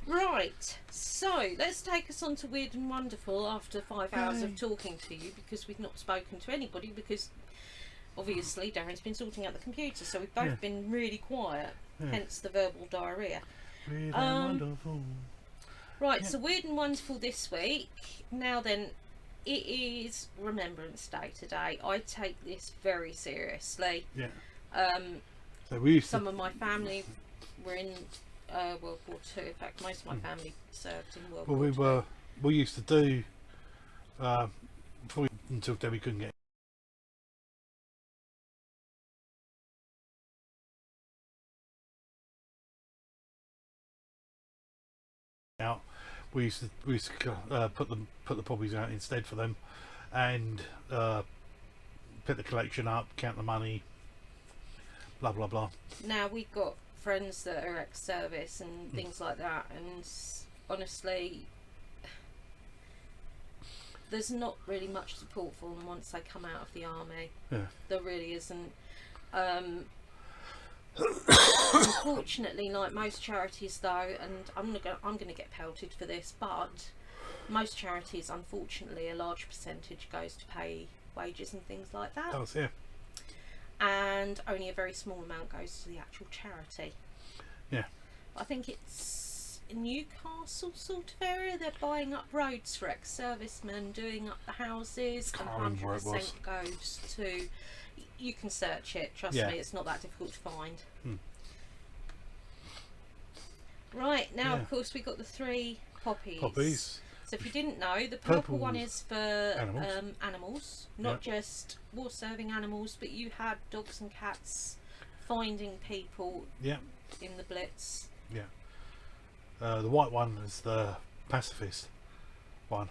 Right, so let's take us on to Weird and Wonderful after 5 hours of talking to you, because we've not spoken to anybody, because obviously Darren's been sorting out the computer, so we've both been really quiet, hence the verbal diarrhea. Weird and Wonderful. Right, so Weird and Wonderful this week. Now then, it is Remembrance Day today. I take this very seriously. Yeah. So some of my family were in World War II. In fact, most of my family served in World War II. We used to do until Debbie couldn't get out. We used to put the poppies out instead for them, and put the collection up, count the money, blah blah blah. Now we've got friends that are ex-service and things like that, and honestly, there's not really much support for them once they come out of the army. Yeah. There really isn't. Unfortunately, like most charities though, and I'm gonna get pelted for this, but most charities, unfortunately, a large percentage goes to pay wages and things like that. Oh, yeah. And only a very small amount goes to the actual charity. Yeah. I think it's in Newcastle sort of area. They're buying up roads for ex-servicemen, doing up the houses, and 100% goes to. You can search it, trust me, it's not that difficult to find. Right, now of course we got the 3 poppies. So if you didn't know, the purple one is for animals, not just war serving animals, but you had dogs and cats finding people in the Blitz. Yeah. The white one is the pacifist one.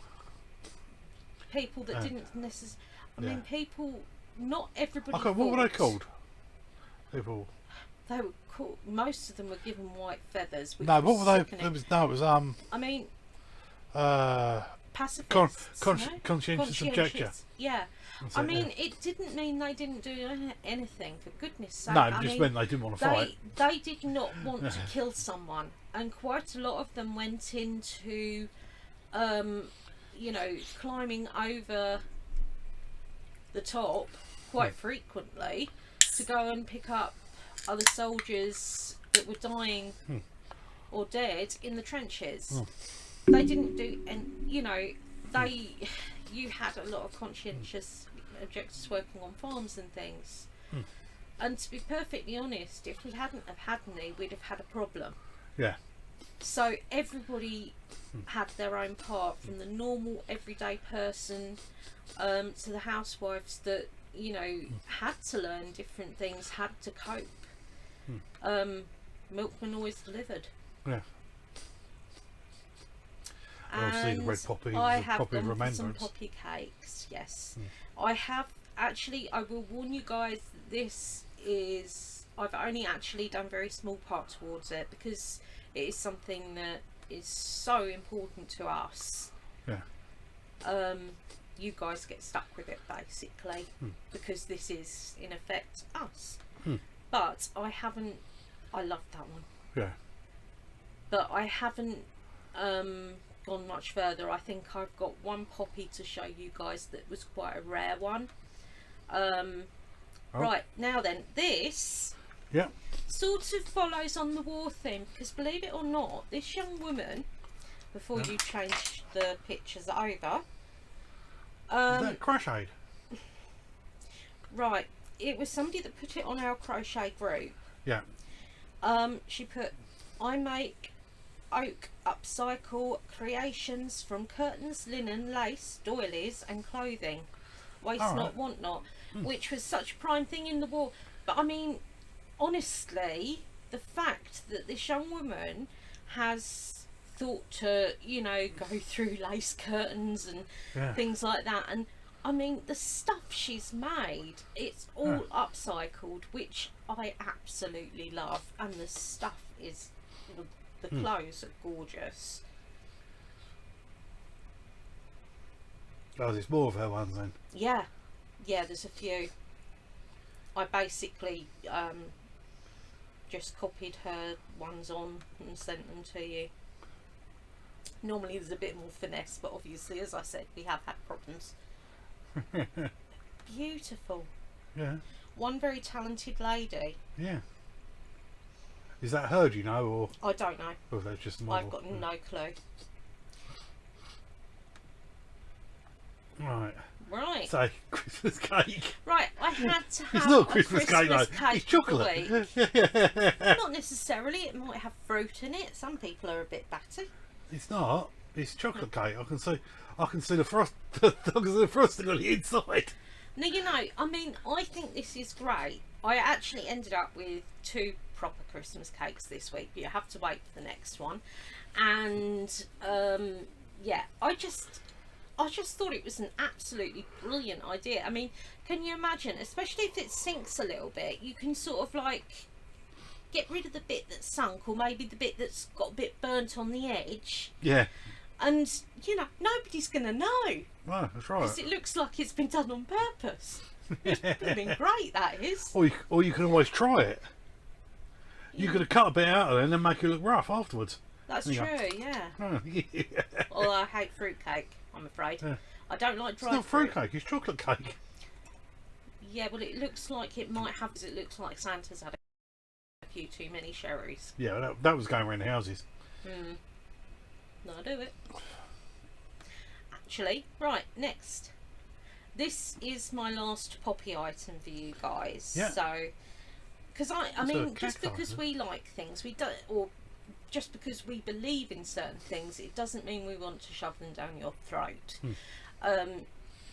People that didn't necessarily. I mean, people. Not everybody. Okay, what were they called? People. They were called. Most of them were given white feathers. No, what were they? It was I mean. Pacifists. Conscientious objector. Yeah. I mean, it didn't mean they didn't do anything. For goodness' sake. No, it just meant they didn't want to fight. They did not want to kill someone, and quite a lot of them went into, you know, climbing over the top quite frequently to go and pick up other soldiers that were dying or dead in the trenches. They didn't do, and you know, you had a lot of conscientious objectors working on farms and things. And to be perfectly honest, if we hadn't have had any, we'd have had a problem. Yeah. So everybody had their own part, from the normal everyday person to the housewives that, you know, had to learn different things, had to cope. Milkman always delivered. Yeah. And obviously the red poppy, I have poppy gone for remembrance. some poppy cakes, yes. I have actually, I will warn you guys, this is, I've only actually done a very small part towards it, because it is something that is so important to us. Yeah. You guys get stuck with it basically, because this is in effect us. but I haven't. I loved that one, Yeah. but I haven't gone much further. I think I've got one poppy to show you guys that was quite a rare one. Right, now then, this Yeah. sort of follows on the war theme, because believe it or not, this young woman, before you change the pictures over, Is that crochet? right, it was somebody that put it on our crochet group. Yeah. She put, I make oak upcycle creations from curtains, linen, lace, doilies and clothing. Waste not, want not, which was such a prime thing in the war. But I mean, honestly, the fact that this young woman has thought to, you know, go through lace curtains and things like that, and I mean the stuff she's made, it's all upcycled, which I absolutely love, and the stuff is, the clothes are gorgeous. Oh, there's more of her ones then. Yeah, there's a few. I basically just copied her ones on and sent them to you. Normally there's a bit more finesse, but obviously, as I said, we have had problems. Beautiful. Yeah. One very talented lady. Yeah. Is that her, do you know, or? I don't know. Or that's just a model? I've got no clue. Right. So, Christmas cake. Right, I had to have It's not a Christmas cake though. It's chocolate. Not necessarily. It might have fruit in it. Some people are a bit batty. It's not. It's chocolate cake. I can see the frost. I can see the frosting on the inside. Now, you know, I mean, I think this is great. I actually ended up with 2 proper Christmas cakes this week, but you have to wait for the next one. And yeah, I just thought it was an absolutely brilliant idea. I mean, can you imagine, especially if it sinks a little bit, you can sort of like get rid of the bit that's sunk, or maybe the bit that's got a bit burnt on the edge. Yeah. And, you know, nobody's going to know. Oh, that's right. Because it looks like it's been done on purpose. It's been great, that is. Or you can always try it. You could have cut a bit out of it and then make it look rough afterwards. That's true, yeah. Oh, yeah. Although I hate fruitcake, I'm afraid. Yeah. I don't like dry It's not fruit. fruitcake, it's chocolate cake. Yeah, well, it looks like it might have, because it looks like Santa's had a few too many sherries. Yeah, that was going around the houses. No, I do it. Actually, right, next. This is my last poppy item for you guys. Yeah. So, because I mean, just cacti, because we like things, we don't, or just because we believe in certain things, it doesn't mean we want to shove them down your throat.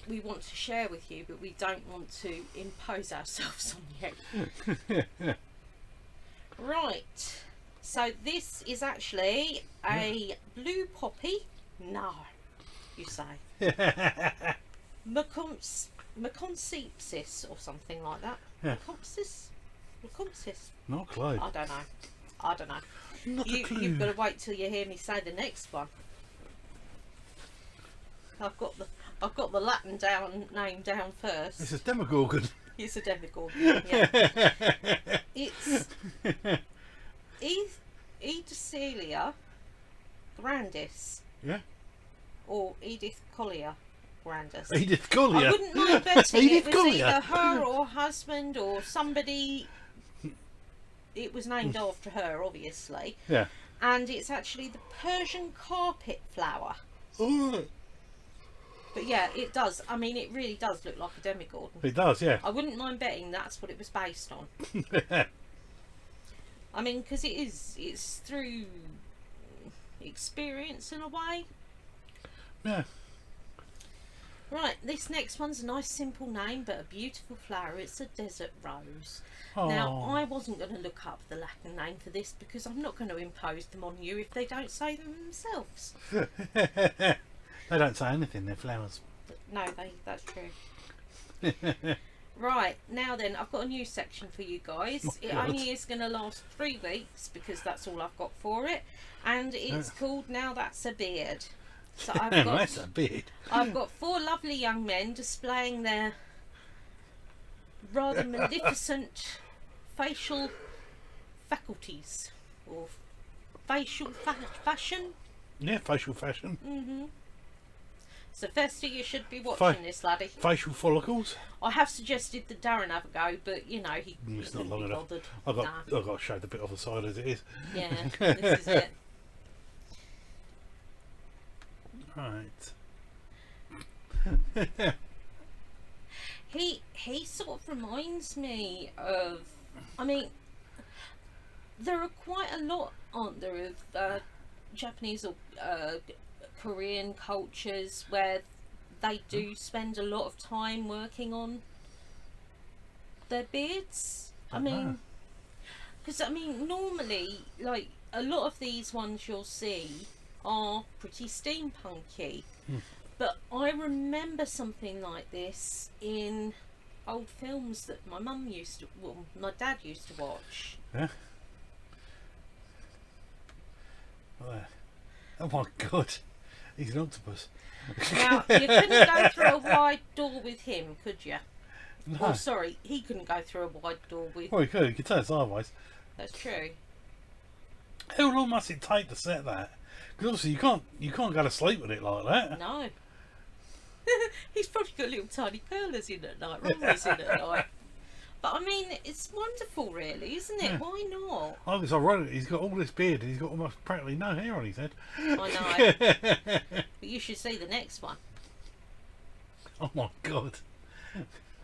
We want to share with you, but we don't want to impose ourselves on you. Right. So this is actually a blue poppy. No, you say. Maconsepsis or something like that. Yeah. Maconsys. Not a clue. I don't know. Not a clue. You've got to wait till you hear me say the next one. I've got the Latin name down first. This is Demogorgon. It's a demigorgon. Yeah. It's Edicilia grandis. Yeah. Or Edith Collier grandis. Edith Collier. I wouldn't mind betting Edith it was Collier. either her or husband or somebody. It was named after her, obviously. Yeah. And it's actually the Persian carpet flower. Oh. But yeah, it does. I mean, it really does look like a demigorgon. It does, yeah. I wouldn't mind betting that's what it was based on. I mean, because it's through experience in a way. Yeah. Right, this next one's a nice simple name, but a beautiful flower. It's a desert rose. Oh. Now, I wasn't going to look up the Latin name for this because I'm not going to impose them on you if they don't say them themselves. They don't say anything, they're flowers. But no, that's true. Right, now then, I've got a new section for you guys. Oh, it God. only is going to last 3 weeks because that's all I've got for it. And it's called Now That's a Beard. So I've got, That's a beard. I've got 4 lovely young men displaying their rather magnificent facial faculties or facial fashion. Yeah, facial fashion. So firstly, you should be watching this, laddie. Facial follicles. I have suggested that Darren have a go, but you know he It's not couldn't long be enough. bothered. I've got to show the bit off the side as it is. Yeah, this is it. Right. He sort of reminds me of. I mean, there are quite a lot, aren't there, of Japanese or Korean cultures where they do spend a lot of time working on their beards. I mean, because normally, like a lot of these ones you'll see are pretty steampunky. But I remember something like this in old films that my my dad used to watch. Yeah. Oh my god, he's an octopus. Now, you couldn't go through a wide door with him, could you? No. Oh, sorry, he couldn't go through a wide door with... Well, he could turn sideways. That's true. How long must it take to set that? Because obviously you can't go to sleep with it like that. No. He's probably got little tiny curlers in at night, runners in at night. But I mean, it's wonderful, really, isn't it? Yeah. Why not? Oh, it's ironic. He's got all this beard and he's got almost practically no hair on his head. I know. But you should see the next one. Oh my god.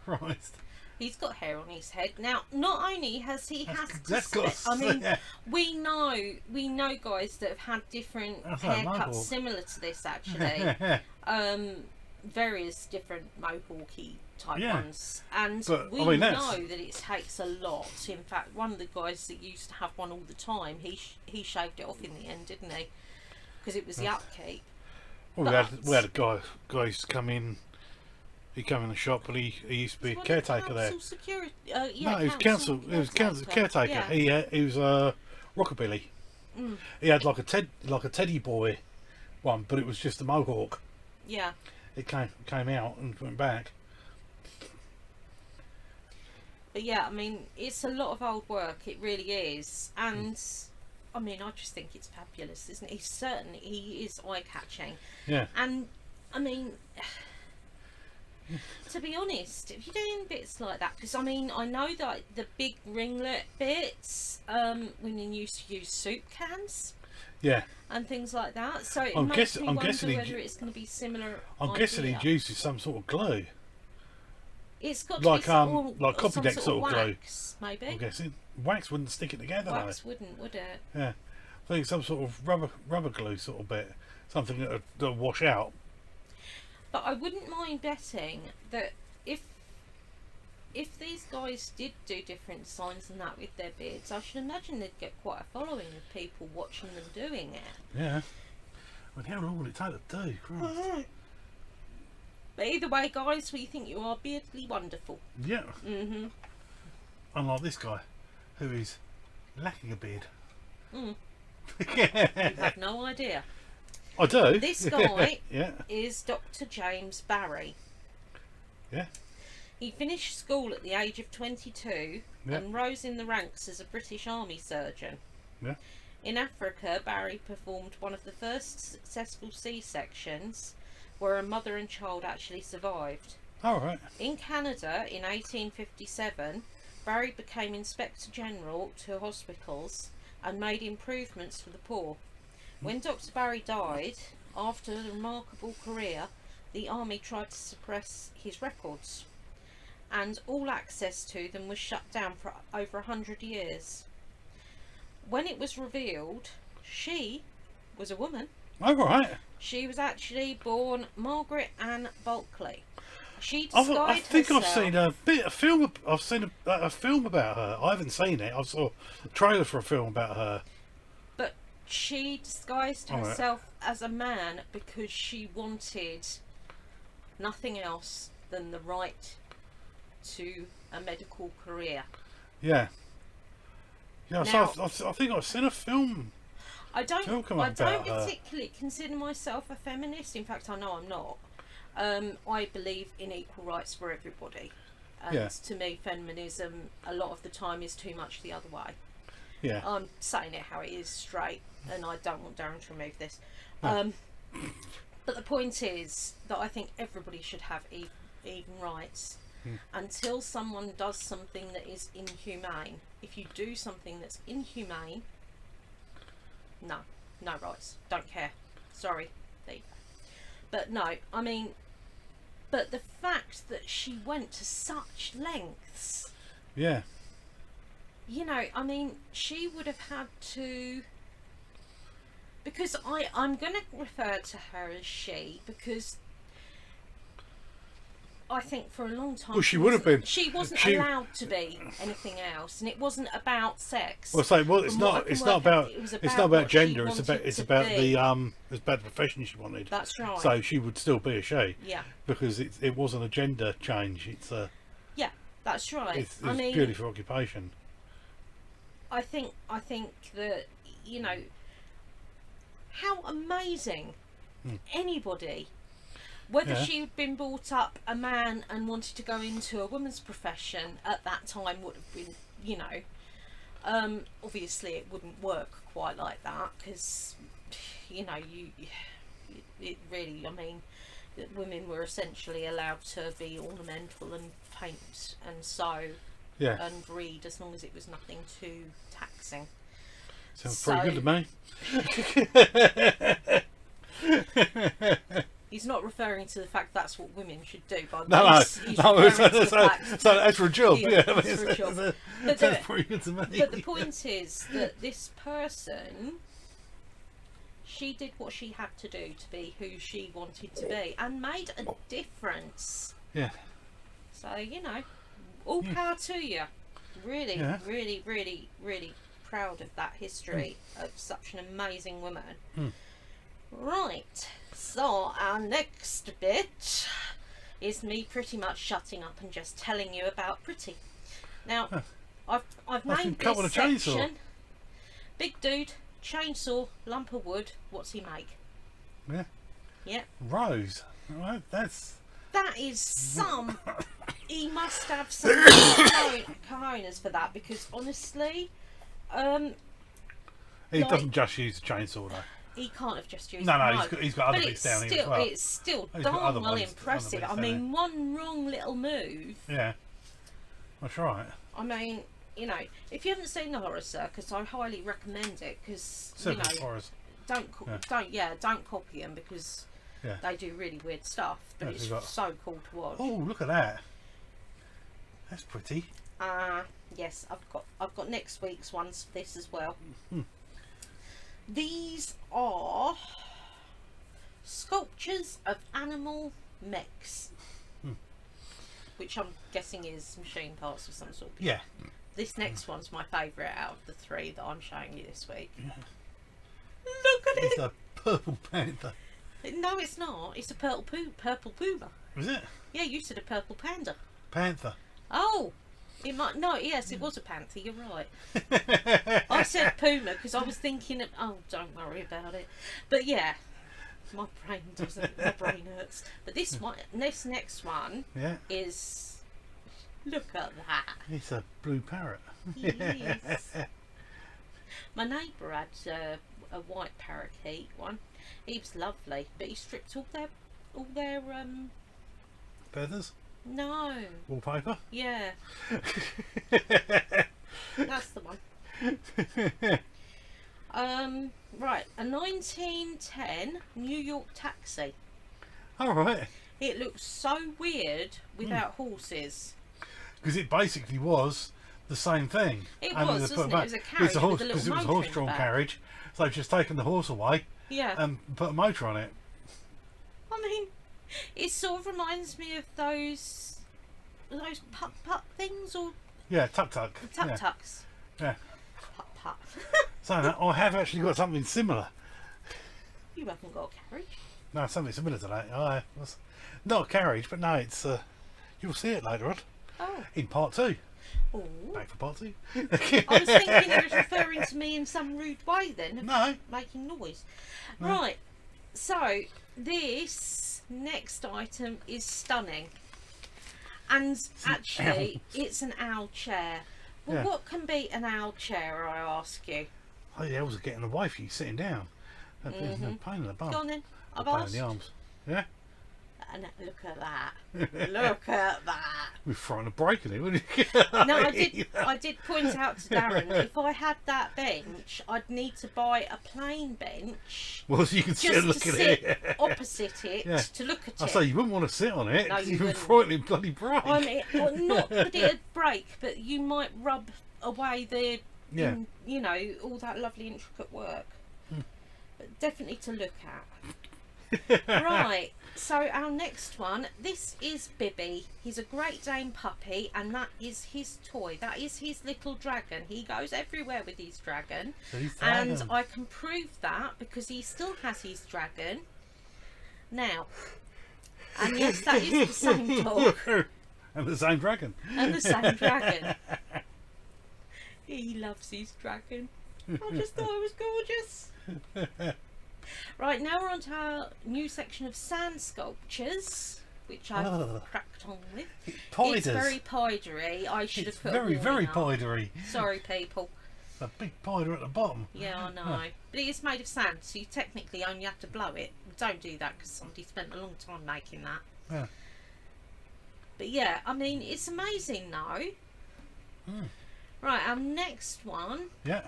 Christ. He's got hair on his head. Now, not only has he That's got I mean, yeah. we know guys that have had different That's like haircuts mohawk. similar to this, actually. Various different mohawky type Yeah. ones, and But, we I mean, know that it takes a lot. In fact, one of the guys that used to have one all the time, he shaved it off in the end, didn't he? Because it was the upkeep. Well, we had a guy used to come in. He come in the shop, and he used to be a What, caretaker there. council security, No, he was council. He was council caretaker. Yeah. He was rockabilly. He had like a teddy boy one, but it was just a mohawk. Yeah. It came out and went back. But yeah, I mean, it's a lot of old work. It really is, and I mean, I just think it's fabulous, isn't it? He is eye-catching. Yeah. And I mean, to be honest, if you're doing bits like that, because I mean, I know that the big ringlet bits, women used to use soup cans. Yeah. And things like that. So it I'm makes me wonder guessing whether it's going to be similar. I'm guessing he uses some sort of glue. It's got Like to be like some copy deck sort of glue. wax, maybe. I'm guessing wax wouldn't stick it together. Wax wouldn't, would it? Though. Yeah. I think some sort of rubber glue sort of bit, something that'll wash out. But I wouldn't mind betting that if these guys did do different signs and that with their beards, I should imagine they'd get quite a following of people watching them doing it. Yeah. I mean, how long will it take to do? Christ. But either way, guys, we think you are beardly wonderful. Yeah. Unlike this guy, who is lacking a beard. You have no idea. I do. This guy Yeah. is Dr. James Barry. Yeah. He finished school at the age of 22 Yeah. and rose in the ranks as a British Army surgeon. Yeah. In Africa, Barry performed one of the first successful C-sections where a mother and child actually survived. All right. In Canada, in 1857, Barry became Inspector General to hospitals and made improvements for the poor. When Dr. Barry died, after a remarkable career, the army tried to suppress his records, and all access to them was shut down for over 100 years. When it was revealed, she was a woman. All right. She was actually born Margaret Ann Bulkley. She I disguised think herself. I've seen a bit of film. I've seen a film about her. I haven't seen it. I saw a trailer for a film about her. But she disguised All right. herself as a man because she wanted nothing else than the right to a medical career. Yeah. Yeah. Now- So I think I've seen a film. I don't Film about her. particularly consider myself a feminist. In fact, I know I'm not. I believe in equal rights for everybody. And Yeah. to me, feminism a lot of the time is too much the other way. Yeah. I'm saying it how it is straight, and I don't want Darren to remove this. No. But the point is that I think everybody should have even rights. Until someone does something that is inhumane. If you do something that's inhumane, no rights. Don't care. Sorry. There you go. But no, I mean, but the fact that she went to such lengths. Yeah. You know, I mean, she would have had to. Because I'm going to refer to her as she, because I think for a long time... Well, she would have been. She wasn't allowed to be anything else, and it wasn't about sex. Well, it's not about gender. It's about the profession she wanted. That's right. So she would still be a she. Yeah. Because it wasn't a gender change. It's yeah, that's right. It's I mean, purely for occupation. I think that, you know, how amazing anybody, whether she had been brought up a man and wanted to go into a woman's profession at that time would have been, you know, obviously it wouldn't work quite like that, because, you know, it really, I mean, women were essentially allowed to be ornamental and paint and sew and read, as long as it was nothing too taxing. Sounds pretty good to me. He's not referring to the fact that's what women should do, by the no, way. So that's for a job. Yeah, I mean, that's for a job. That's pretty good to me. But the point is that this person, she did what she had to do to be who she wanted to be, and made a difference. Yeah. So, you know, all power to you. Really, really, really, really proud of that history of such an amazing woman. Right, so our next bit is me pretty much shutting up and just telling you about Pretty. Now, I've named this section Big Dude, Chainsaw, Lump of Wood, what's he make? Yeah. Yeah. Rose. Right, that is some... He must have some cojones for that, because honestly... he doesn't just use a chainsaw though. He can't have just used No, he's got other bits down here as well. It's still darn well impressive. I mean, one wrong little move. Yeah, that's right. I mean, you know, if you haven't seen the Horror Circus, I highly recommend it, because you know, horrors. don't copy them, because they do really weird stuff. But it's so cool to watch. Oh, look at that! That's pretty. Yes, I've got next week's ones for this as well. These are sculptures of animal mechs, which I'm guessing is machine parts of some sort. Yeah. This next one's my favourite out of the three that I'm showing you this week. Look at it! It's a purple panther. No, it's not. It's a purple puma. Is it? Yeah, you said a purple panda. Panther. Oh! It might, no, yes, it was a panther, you're right. I said puma because I was thinking of, oh, don't worry about it. But yeah, my brain hurts. But this next one is, look at that. It's a blue parrot. Yes. My neighbour had a white parakeet one. He was lovely, but he stripped all their Feathers? No. Wallpaper? Yeah. That's the one. Right, a 1910 New York taxi. All right. It looks so weird without horses. Because it basically was the same thing. It was, wasn't it? It was a carriage with a little motor because it was a horse-drawn carriage. So they've just taken the horse away. Yeah. And put a motor on it. I mean, it sort of reminds me of those putt things, or tuk-tuk. Tuk-tuks. Yeah. Putt. So I have actually got something similar. You haven't got a carriage? No, something similar to that. Not a carriage, but no, it's you'll see it later on. Oh. In part 2. Ooh. Back for part 2. I was thinking it was referring to me in some rude way then. No. Making noise. No. Right. So this next item is stunning. And actually, it's an owl chair. Well, Yeah. what can be an owl chair, I ask you? Oh, the owls are getting away from you sitting down. That's no pain in the bum. Go on then. I've Pain in asked. the arms. Yeah. And look at that. Look at that. We're throwing a break in it, wouldn't you? No, I did point out to Darren, if I had that bench, I'd need to buy a plain bench Well, so you can sit just and look to at sit it. opposite it Yeah. to look at I it. say you wouldn't want to sit on it. No, you You'd wouldn't. frightening bloody break. I mean, well, not that it'd break, but you might rub away the, Yeah. you know, all that lovely intricate work. But definitely to look at. Right, so our next one, this is Bibby. He's a Great Dane puppy, and that is his toy. That is his little dragon. He goes everywhere with his dragon. And I can prove that because he still has his dragon. Now, and yes, that is the same dog. And the same dragon. And the same dragon. He loves his dragon. I just thought it was gorgeous. Right, now we're on to our new section of sand sculptures, which I've cracked on with. It's very powdery. I should have put very, a very warning up. powdery. Sorry, people. A big powder at the bottom. Yeah, I know. But it is made of sand, so you technically only have to blow it. Don't do that because somebody spent a long time making that. Yeah. But yeah, I mean, it's amazing though. Right, our next one. Yeah.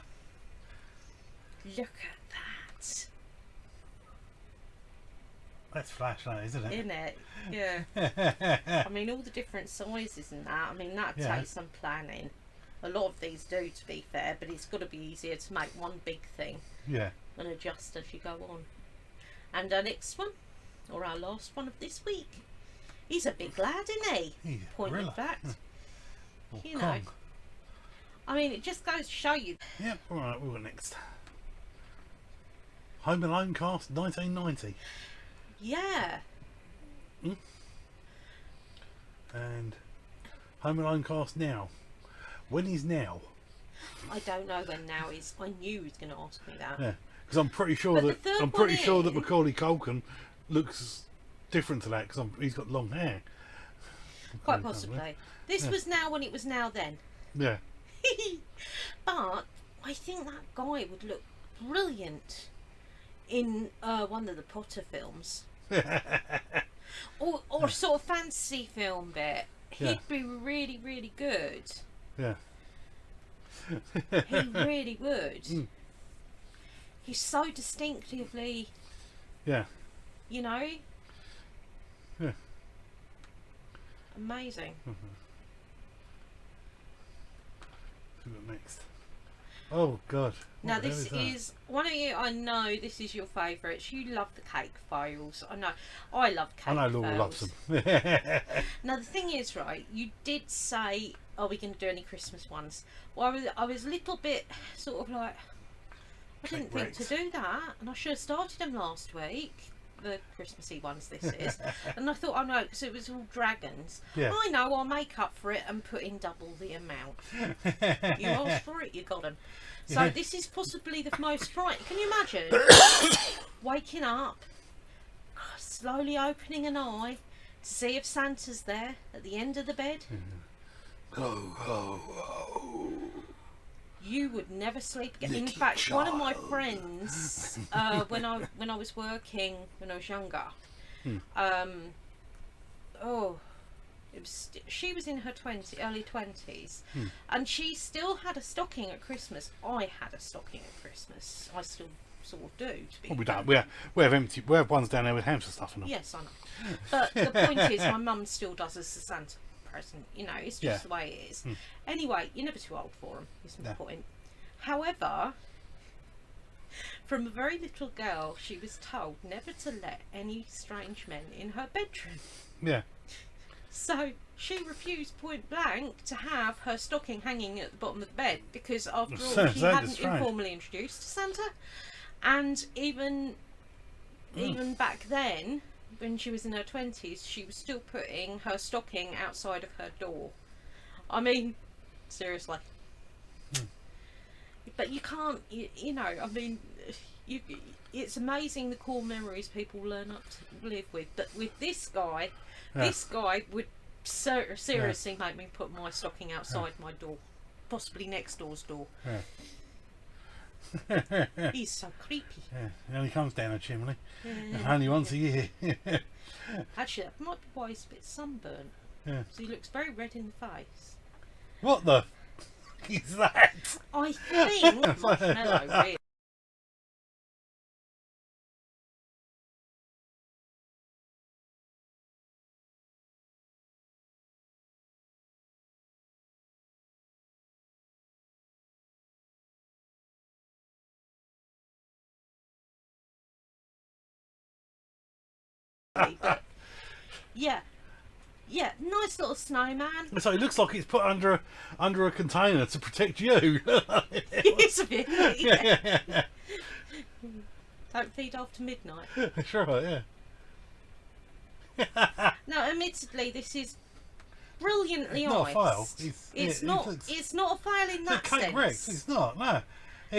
Look at that. That's flash, that, isn't it? Isn't it? Yeah. I mean, all the different sizes and that. I mean, that Yeah. takes some planning. A lot of these do, to be fair, but it's got to be easier to make one big thing Yeah. and adjust as you go on. And our next one, or our last one of this week, he's a big lad, isn't he? He's a Point gorilla. of fact. Or You know. Kong. I mean, it just goes to show you. Yep, alright, we'll go next. Home Alone cast 1990. Yeah. And Home Alone cast now. When is now? I don't know when now is. I knew he was going to ask me that. Yeah, because I'm pretty sure But the that third I'm pretty one sure that in- Macaulay Culkin looks different to that because he's got long hair. Quite possibly. This Yeah. was now when it was now then. Yeah. But I think that guy would look brilliant in one of the Potter films. or sort of fantasy film bit. He'd Yeah. be really, really good. Yeah. He really would. He's so distinctively, Yeah. you know, Yeah. amazing. Who's got next? Oh God. Now What the hell this that? is one of you. I know this is your favourites. You love the cake files. I know. I love cake. I know Laura loves files. them. Now the thing is, right? You did say, "Are we going to do any Christmas ones?" Well, I was a little bit sort of like, I didn't Cake think to wrecks. do that, and I should have started them last week. The Christmassy ones, this is, and I thought, oh no, because it was all dragons. Yeah. I know. I'll make up for it and put in double the amount. You asked for it, you got them. So this is possibly the most frightening. Can you imagine waking up, slowly opening an eye to see if Santa's there at the end of the bed? Ho ho ho. You would never sleep again. In Little fact, one of my child. friends, when I was working when I was younger, she was in her early 20s, and she still had a stocking at Christmas. I had a stocking at Christmas. I still sort of do. To be Well, we fair. don't. We have empty. We have ones down there with HAMster stuff in them. Yes, I know. But the point is, my mum still does as a Santa present. You know, it's just Yeah. the way it is. Anyway, you're never too old for them. Is my No. point. However, from a very little girl, she was told never to let any strange men in her bedroom. Yeah. So she refused point blank to have her stocking hanging at the bottom of the bed because, after all, Sounds she so hadn't strange. informally introduced to Santa, and even back then, when she was in her 20s, she was still putting her stocking outside of her door. I mean, seriously. But you can't, you know, I mean, it's amazing the core memories people learn up to live with. But with this guy, Yeah. this guy would seriously make me put my stocking outside my door, possibly next door's door. Yeah. He's so creepy. Yeah. He only comes down a chimney. Yeah. Only once a year. Actually, that might be why he's a bit sunburnt. Yeah. So he looks very red in the face. What the f is that? I think marshmallow, really. But yeah, nice little snowman. So it looks like it's put under a container to protect you. It's a bit. Yeah. Don't feed after midnight. That's right, yeah. Now, admittedly, this is brilliantly It's not a fail. iced. It's It's not a fail in that Cake sense. Rex. It's not. No.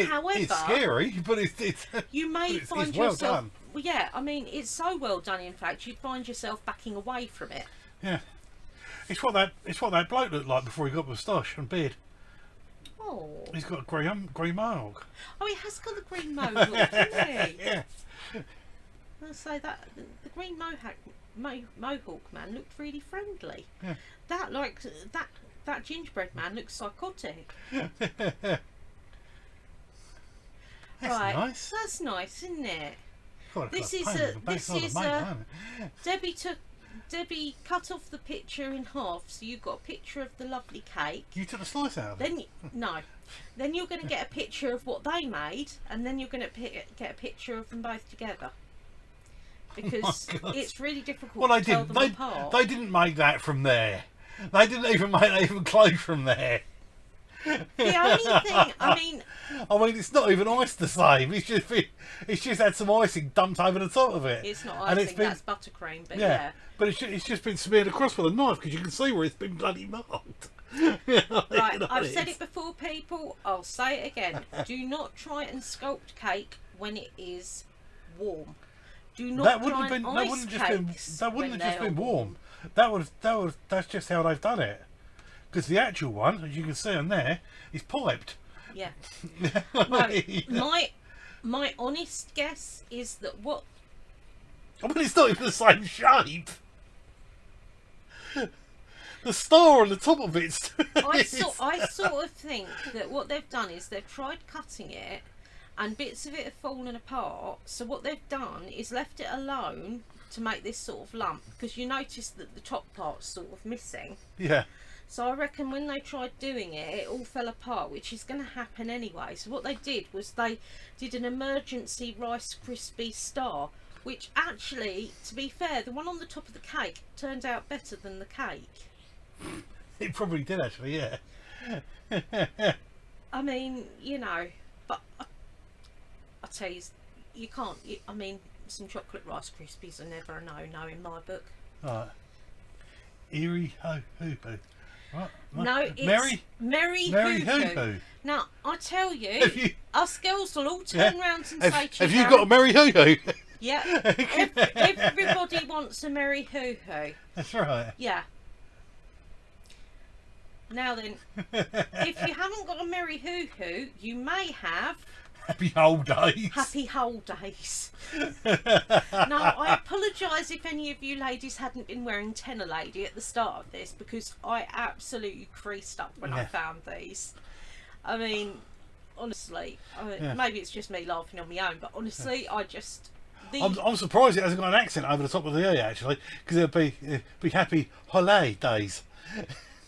However, it's scary, but it's you may it's find well yourself. done. Well, yeah, I mean, it's so well done. In fact, you'd find yourself backing away from it. Yeah. It's what that bloke looked like before he got moustache and beard. Oh. He's got a green mohawk. Oh, he has got the green mohawk, hasn't he? Yeah. I'll say that the green mohawk man looked really friendly. Yeah. That gingerbread man looks psychotic. That's right, nice. that's nice, isn't it? God, This I've got is pain in the backside of mate, Debbie cut off the picture in half, so you've got a picture of the lovely cake. You took a slice out of it. Then you're going to get a picture of what they made, and then you're going to get a picture of them both together. Because it's really difficult to tell them apart. They didn't make that from there. They didn't even make that even close from there. The only thing, I mean, it's not even ice the same. It's just had some icing dumped over the top of it. It's not And icing, that's buttercream, but yeah. But it's just been smeared across with a knife because you can see where it's been bloody marked. Right, I've said it before, people. I'll say it again. Do not try and sculpt cake when it is warm. Do not That wouldn't try have been. and That ice wouldn't just been. cakes That wouldn't when have just they're been warm. That's just how they've done it. Because the actual one, as you can see on there, is piped. Yeah. No, my honest guess is that what. I mean, it's not even the same shape. The star on the top of it. I sort of think that what they've done is they've tried cutting it, and bits of it have fallen apart. So what they've done is left it alone to make this sort of lump, because you notice that the top part's sort of missing. Yeah. So I reckon when they tried doing it, it all fell apart, which is going to happen anyway. So what they did was they did an emergency Rice Krispie star, which actually, to be fair, the one on the top of the cake turned out better than the cake. It probably did actually, yeah. I mean, you know, but I tell you, you can't. I mean, some chocolate Rice Krispies are never a no in my book. Right. Eerie ho hoo hoo. What? No, it's Merry Hoo Hoo. Now, I tell you, us girls will all turn round and say to you, have you got a Merry Hoo Hoo? Yeah, everybody wants a Merry Hoo Hoo. That's right. Yeah. Now then, if you haven't got a Merry Hoo Hoo, you may have Happy Whole Days. Happy Whole Days. Now, I apologise if any of you ladies hadn't been wearing Tenor Lady at the start of this, because I absolutely creased up when I found these. I mean, honestly, maybe it's just me laughing on my own, but honestly, I just... I'm surprised it hasn't got an accent over the top of the E actually, because it'd be Happy Holiday Days.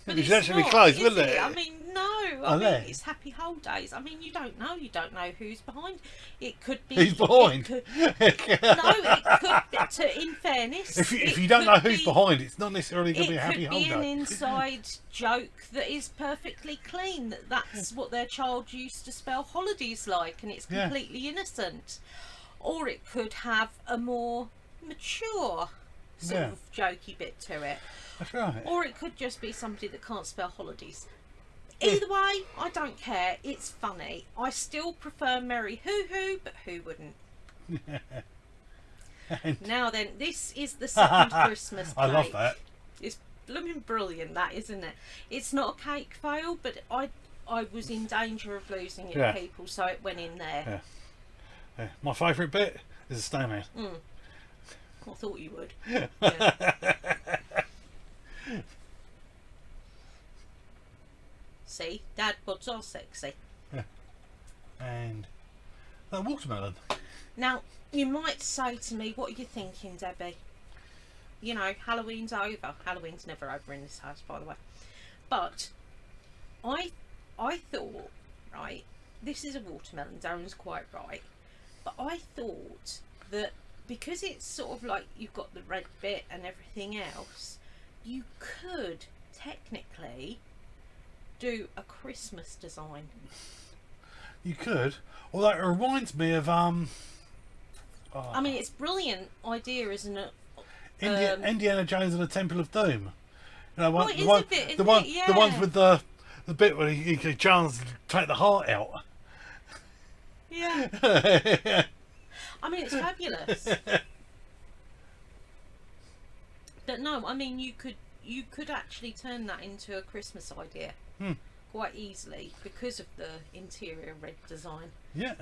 But Which would actually be close, wouldn't it? I mean, no. I mean, it's Happy Whole Days. I mean, you don't know. You don't know who's behind. It could be. Who's behind? It could. In fairness, if you don't know who's behind, it's not necessarily going to be a Happy Whole Day. It could be Day. an inside joke that is perfectly clean. That's what their child used to spell holidays like, and it's completely innocent. Or it could have a more mature sort of jokey bit to it. That's right. Or it could just be somebody that can't spell holidays. Either way, I don't care. It's funny. I still prefer Merry Hoo Hoo, but who wouldn't? Now then, this is the second Christmas cake. I love that. It's blooming brilliant, that, isn't it? It's not a cake fail, but I was in danger of losing it, Yeah. people, so it went in there. Yeah. Yeah. My favourite bit is the snowman. I thought you would. Yeah. See, dad bods are sexy. And that watermelon. Now, you might say to me, what are you thinking, Debbie? You know, Halloween's over. Halloween's never over in this house, by the way. But I thought, right, this is a watermelon, Darren's quite right. But I thought that because it's sort of like you've got the red bit and everything else, you could technically do a Christmas design. You could. Although it reminds me of I mean, it's a brilliant idea, isn't it? Indiana Jones and the Temple of Doom. You know, Oh, it is a bit, isn't it? Yeah. the ones with the bit where he Jones take the heart out. Yeah. I mean, it's fabulous. But no, I mean, you could actually turn that into a Christmas idea quite easily because of the interior red design. Yeah.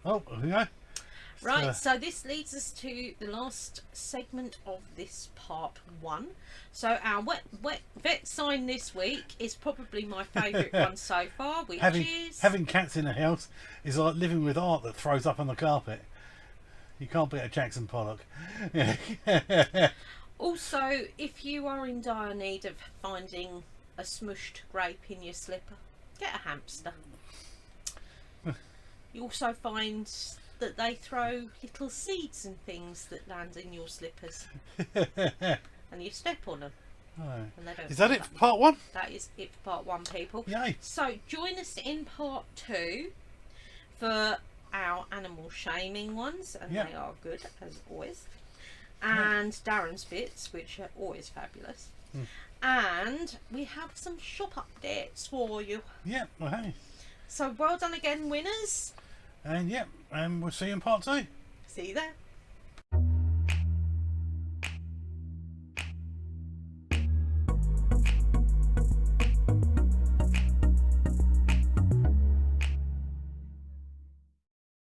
Oh, yeah. Right, so this leads us to the last segment of this part 1. So our vet sign this week is probably my favourite one so far, which is... Having cats in the house is like living with art that throws up on the carpet. You can't beat a Jackson Pollock. Also, if you are in dire need of finding a smushed grape in your slipper, get a hamster. You also find that they throw little seeds and things that land in your slippers. And you step on them. Oh. And they don't Is that fall it back. for part 1? That is it for part 1, people. Yay. So join us in part 2 for our animal shaming ones, and Yeah. they are good as always. And Darren's bits, which are always fabulous. And we have some shop updates for you. Yeah, okay. So well done again, winners. And yeah, and we'll see you in part 2. See you there.